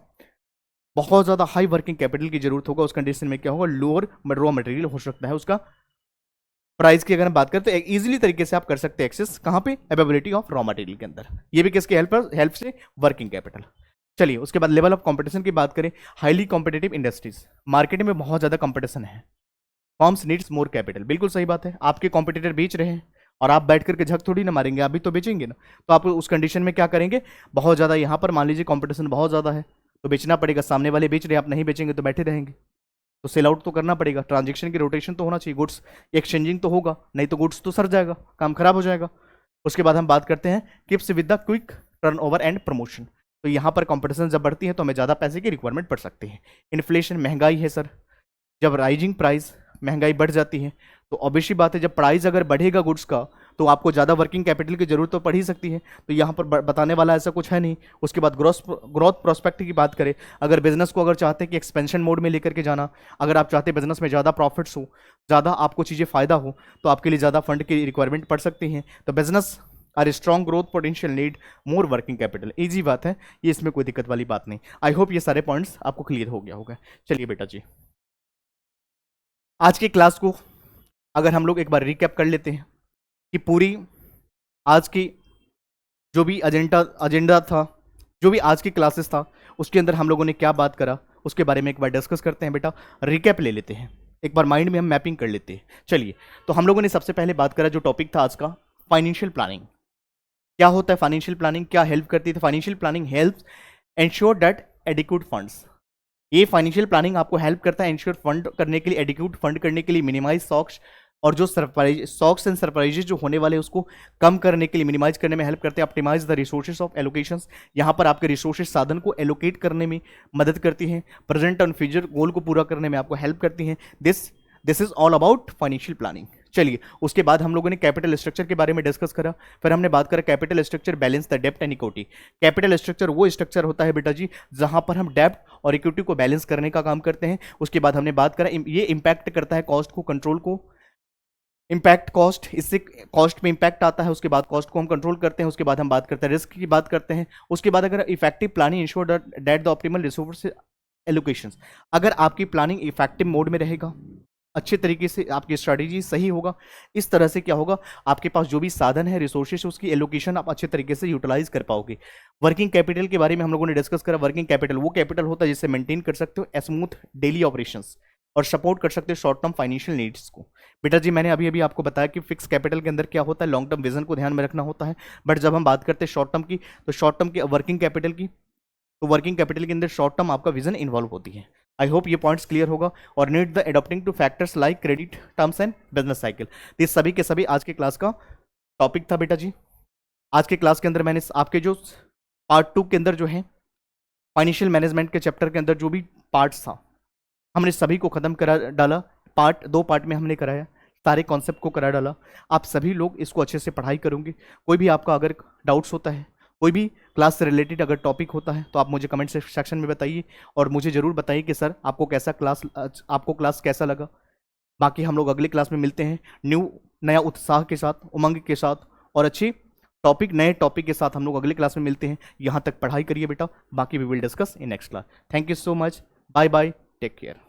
बहुत ज़्यादा हाई वर्किंग कैपिटल की जरूरत होगा, उस कंडीशन में क्या होगा, लोअर रॉ मटेरियल हो सकता है उसका प्राइस की अगर हम बात करें तो इजीली तरीके से आप कर सकते हैं एक्सेस, कहाँ पे, अवेलेबिलिटी ऑफ रॉ मटेरियल के अंदर। ये भी किसके हेल्प से, वर्किंग कैपिटल। चलिए उसके बाद लेवल ऑफ कंपटीशन की बात करें, हाईली कॉम्पिटेटिव इंडस्ट्रीज, मार्केट में बहुत ज़्यादा कंपटीशन है, फॉर्म्स नीड्स मोर कैपिटल। बिल्कुल सही बात है, आपके कॉम्पिटिटर बेच रहे हैं और आप बैठ करके झक थोड़ी ना मारेंगे, आप भी तो बेचेंगे ना, तो आप उस कंडीशन में क्या करेंगे, बहुत ज़्यादा यहाँ पर मान लीजिए कॉम्पिटिशन बहुत ज़्यादा है तो बेचना पड़ेगा, सामने वाले बेच रहे हैं, आप नहीं बेचेंगे तो बैठे रहेंगे, तो सेल आउट तो करना पड़ेगा, ट्रांजेक्शन की रोटेशन तो होना चाहिए, गुड्स एक्सचेंजिंग तो होगा, नहीं तो गुड्स तो सर जाएगा, काम खराब हो जाएगा। उसके बाद हम बात करते हैं keeps with the quick turnover and promotion. तो यहाँ पर कॉम्पिटिशन जब बढ़ती है तो हमें ज़्यादा पैसे की रिक्वायरमेंट पड़ सकती है। इन्फ्लेशन, महंगाई है सर, जब राइजिंग प्राइस, महंगाई बढ़ जाती है तो ऑब्वियसली बात है, जब प्राइस अगर बढ़ेगा गुड्स का तो आपको ज़्यादा वर्किंग कैपिटल की जरूरत तो पड़ ही सकती है, तो यहाँ पर बताने वाला ऐसा कुछ है नहीं। उसके बाद ग्रोथ प्रोस्पेक्ट की बात करें, अगर बिजनेस को अगर चाहते हैं कि एक्सपेंशन मोड में लेकर के जाना, अगर आप चाहते हैं बिजनेस में ज़्यादा प्रॉफिट्स हो, ज़्यादा आपको चीज़ें फ़ायदा हो, तो आपके लिए ज़्यादा फंड की रिक्वायरमेंट पड़ सकती है। तो business are strong growth potential need more working capital, easy बात है ये, इसमें कोई दिक्कत वाली बात नहीं। आई होप ये सारे पॉइंट्स आपको क्लियर हो गया होगा। चलिए बेटा जी, आज की क्लास को अगर हम लोग एक बार रिकैप कर लेते हैं कि पूरी आज की जो भी एजेंडा था, जो भी आज की क्लासेस था, उसके अंदर हम लोगों ने क्या बात करा, उसके बारे में एक बार डिस्कस करते हैं बेटा, रिकैप ले लेते हैं, एक बार माइंड में हम मैपिंग कर लेते हैं। चलिए, तो हम लोगों ने सबसे पहले बात करा, जो टॉपिक था आज का, फाइनेंशियल प्लानिंग। क्या होता है फाइनेंशियल प्लानिंग, क्या हेल्प करती है? Financial planning help ensure that adequate funds, ये फाइनेंशियल प्लानिंग आपको हेल्प करता है एंश्योर फंड करने के लिए, एडिक्यूट फंड करने के लिए, मिनिमाइज सॉक्स, और जो सॉक्स एंड सरप्राइजेस जो होने वाले उसको कम करने के लिए, मिनिमाइज करने में हेल्प करते हैं। Optimize the resources of allocations, यहाँ पर आपके रिसोर्सेज साधन को एलोकेट करने में मदद करती हैं। प्रेजेंट एंड फ्यूचर गोल को पूरा करने में आपको हेल्प करती हैं। This is all about financial planning. चलिए, उसके बाद हम लोगों ने कैपिटल स्ट्रक्चर के बारे में डिस्कस करा, फिर हमने बात करा कैपिटल स्ट्रक्चर बैलेंस द डेप्ट एंड इक्विटी। कैपिटल स्ट्रक्चर वो स्ट्रक्चर होता है बेटा जी जहां पर हम डेप्ट और इक्विटी को बैलेंस करने का काम करते हैं। उसके बाद हमने बात करा ये इंपैक्ट करता है कॉस्ट को, कंट्रोल को, इंपैक्ट कॉस्ट, इससे कॉस्ट में इंपैक्ट आता है, उसके बाद कॉस्ट को हम कंट्रोल करते हैं। उसके बाद हम बात करते हैं रिस्क की बात करते हैं। उसके बाद अगर effective planning ensure that the optimal resource allocations, अगर आपकी प्लानिंग इफेक्टिव मोड में रहेगा, अच्छे तरीके से आपकी स्ट्रैटेजी सही होगा, इस तरह से क्या होगा, आपके पास जो भी साधन है, रिसोर्सेज, उसकी एलोकेशन आप अच्छे तरीके से यूटिलाइज कर पाओगे। वर्किंग कैपिटल के बारे में हम लोगों ने डिस्कस करा। वर्किंग कैपिटल वो कैपिटल होता है जिससे मेंटेन कर सकते हो स्मूथ डेली ऑपरेशंस और सपोर्ट कर सकते हो शॉर्ट टर्म फाइनेंशियल नीड्स को। बेटा जी, मैंने अभी आपको बताया कि फिक्स कैपिटल के अंदर क्या होता है, लॉन्ग टर्म विजन को ध्यान में रखना होता है। बट जब हम बात करते हैं शॉर्ट टर्म की, तो शॉर्ट टर्म की वर्किंग कैपिटल की, तो वर्किंग कैपिटल के अंदर शॉर्ट टर्म आपका विजन इन्वॉल्व होती है। आई होप ये पॉइंट्स क्लियर होगा। और need the adopting two factors like credit terms and business cycle, ये सभी के सभी आज के क्लास का टॉपिक था बेटा जी। आज के क्लास के अंदर मैंने आपके जो पार्ट 2 के अंदर जो है फाइनेंशियल मैनेजमेंट के चैप्टर के अंदर जो भी पार्ट्स था, हमने सभी को खत्म करा डाला। दो पार्ट में हमने कराया, सारे कॉन्सेप्ट को करा डाला। आप सभी लोग इसको अच्छे से पढ़ाई करोगे। कोई भी आपका अगर डाउट्स होता है, कोई भी क्लास से रिलेटेड अगर टॉपिक होता है, तो आप मुझे कमेंट सेक्शन में बताइए और मुझे ज़रूर बताइए कि सर आपको क्लास कैसा लगा। बाकी हम लोग अगली क्लास में मिलते हैं नया उत्साह के साथ, उमंग के साथ और अच्छी नए टॉपिक के साथ हम लोग अगली क्लास में मिलते हैं। यहाँ तक पढ़ाई करिए बेटा, बाकी we will discuss in next class. Thank you so much, bye bye, take care.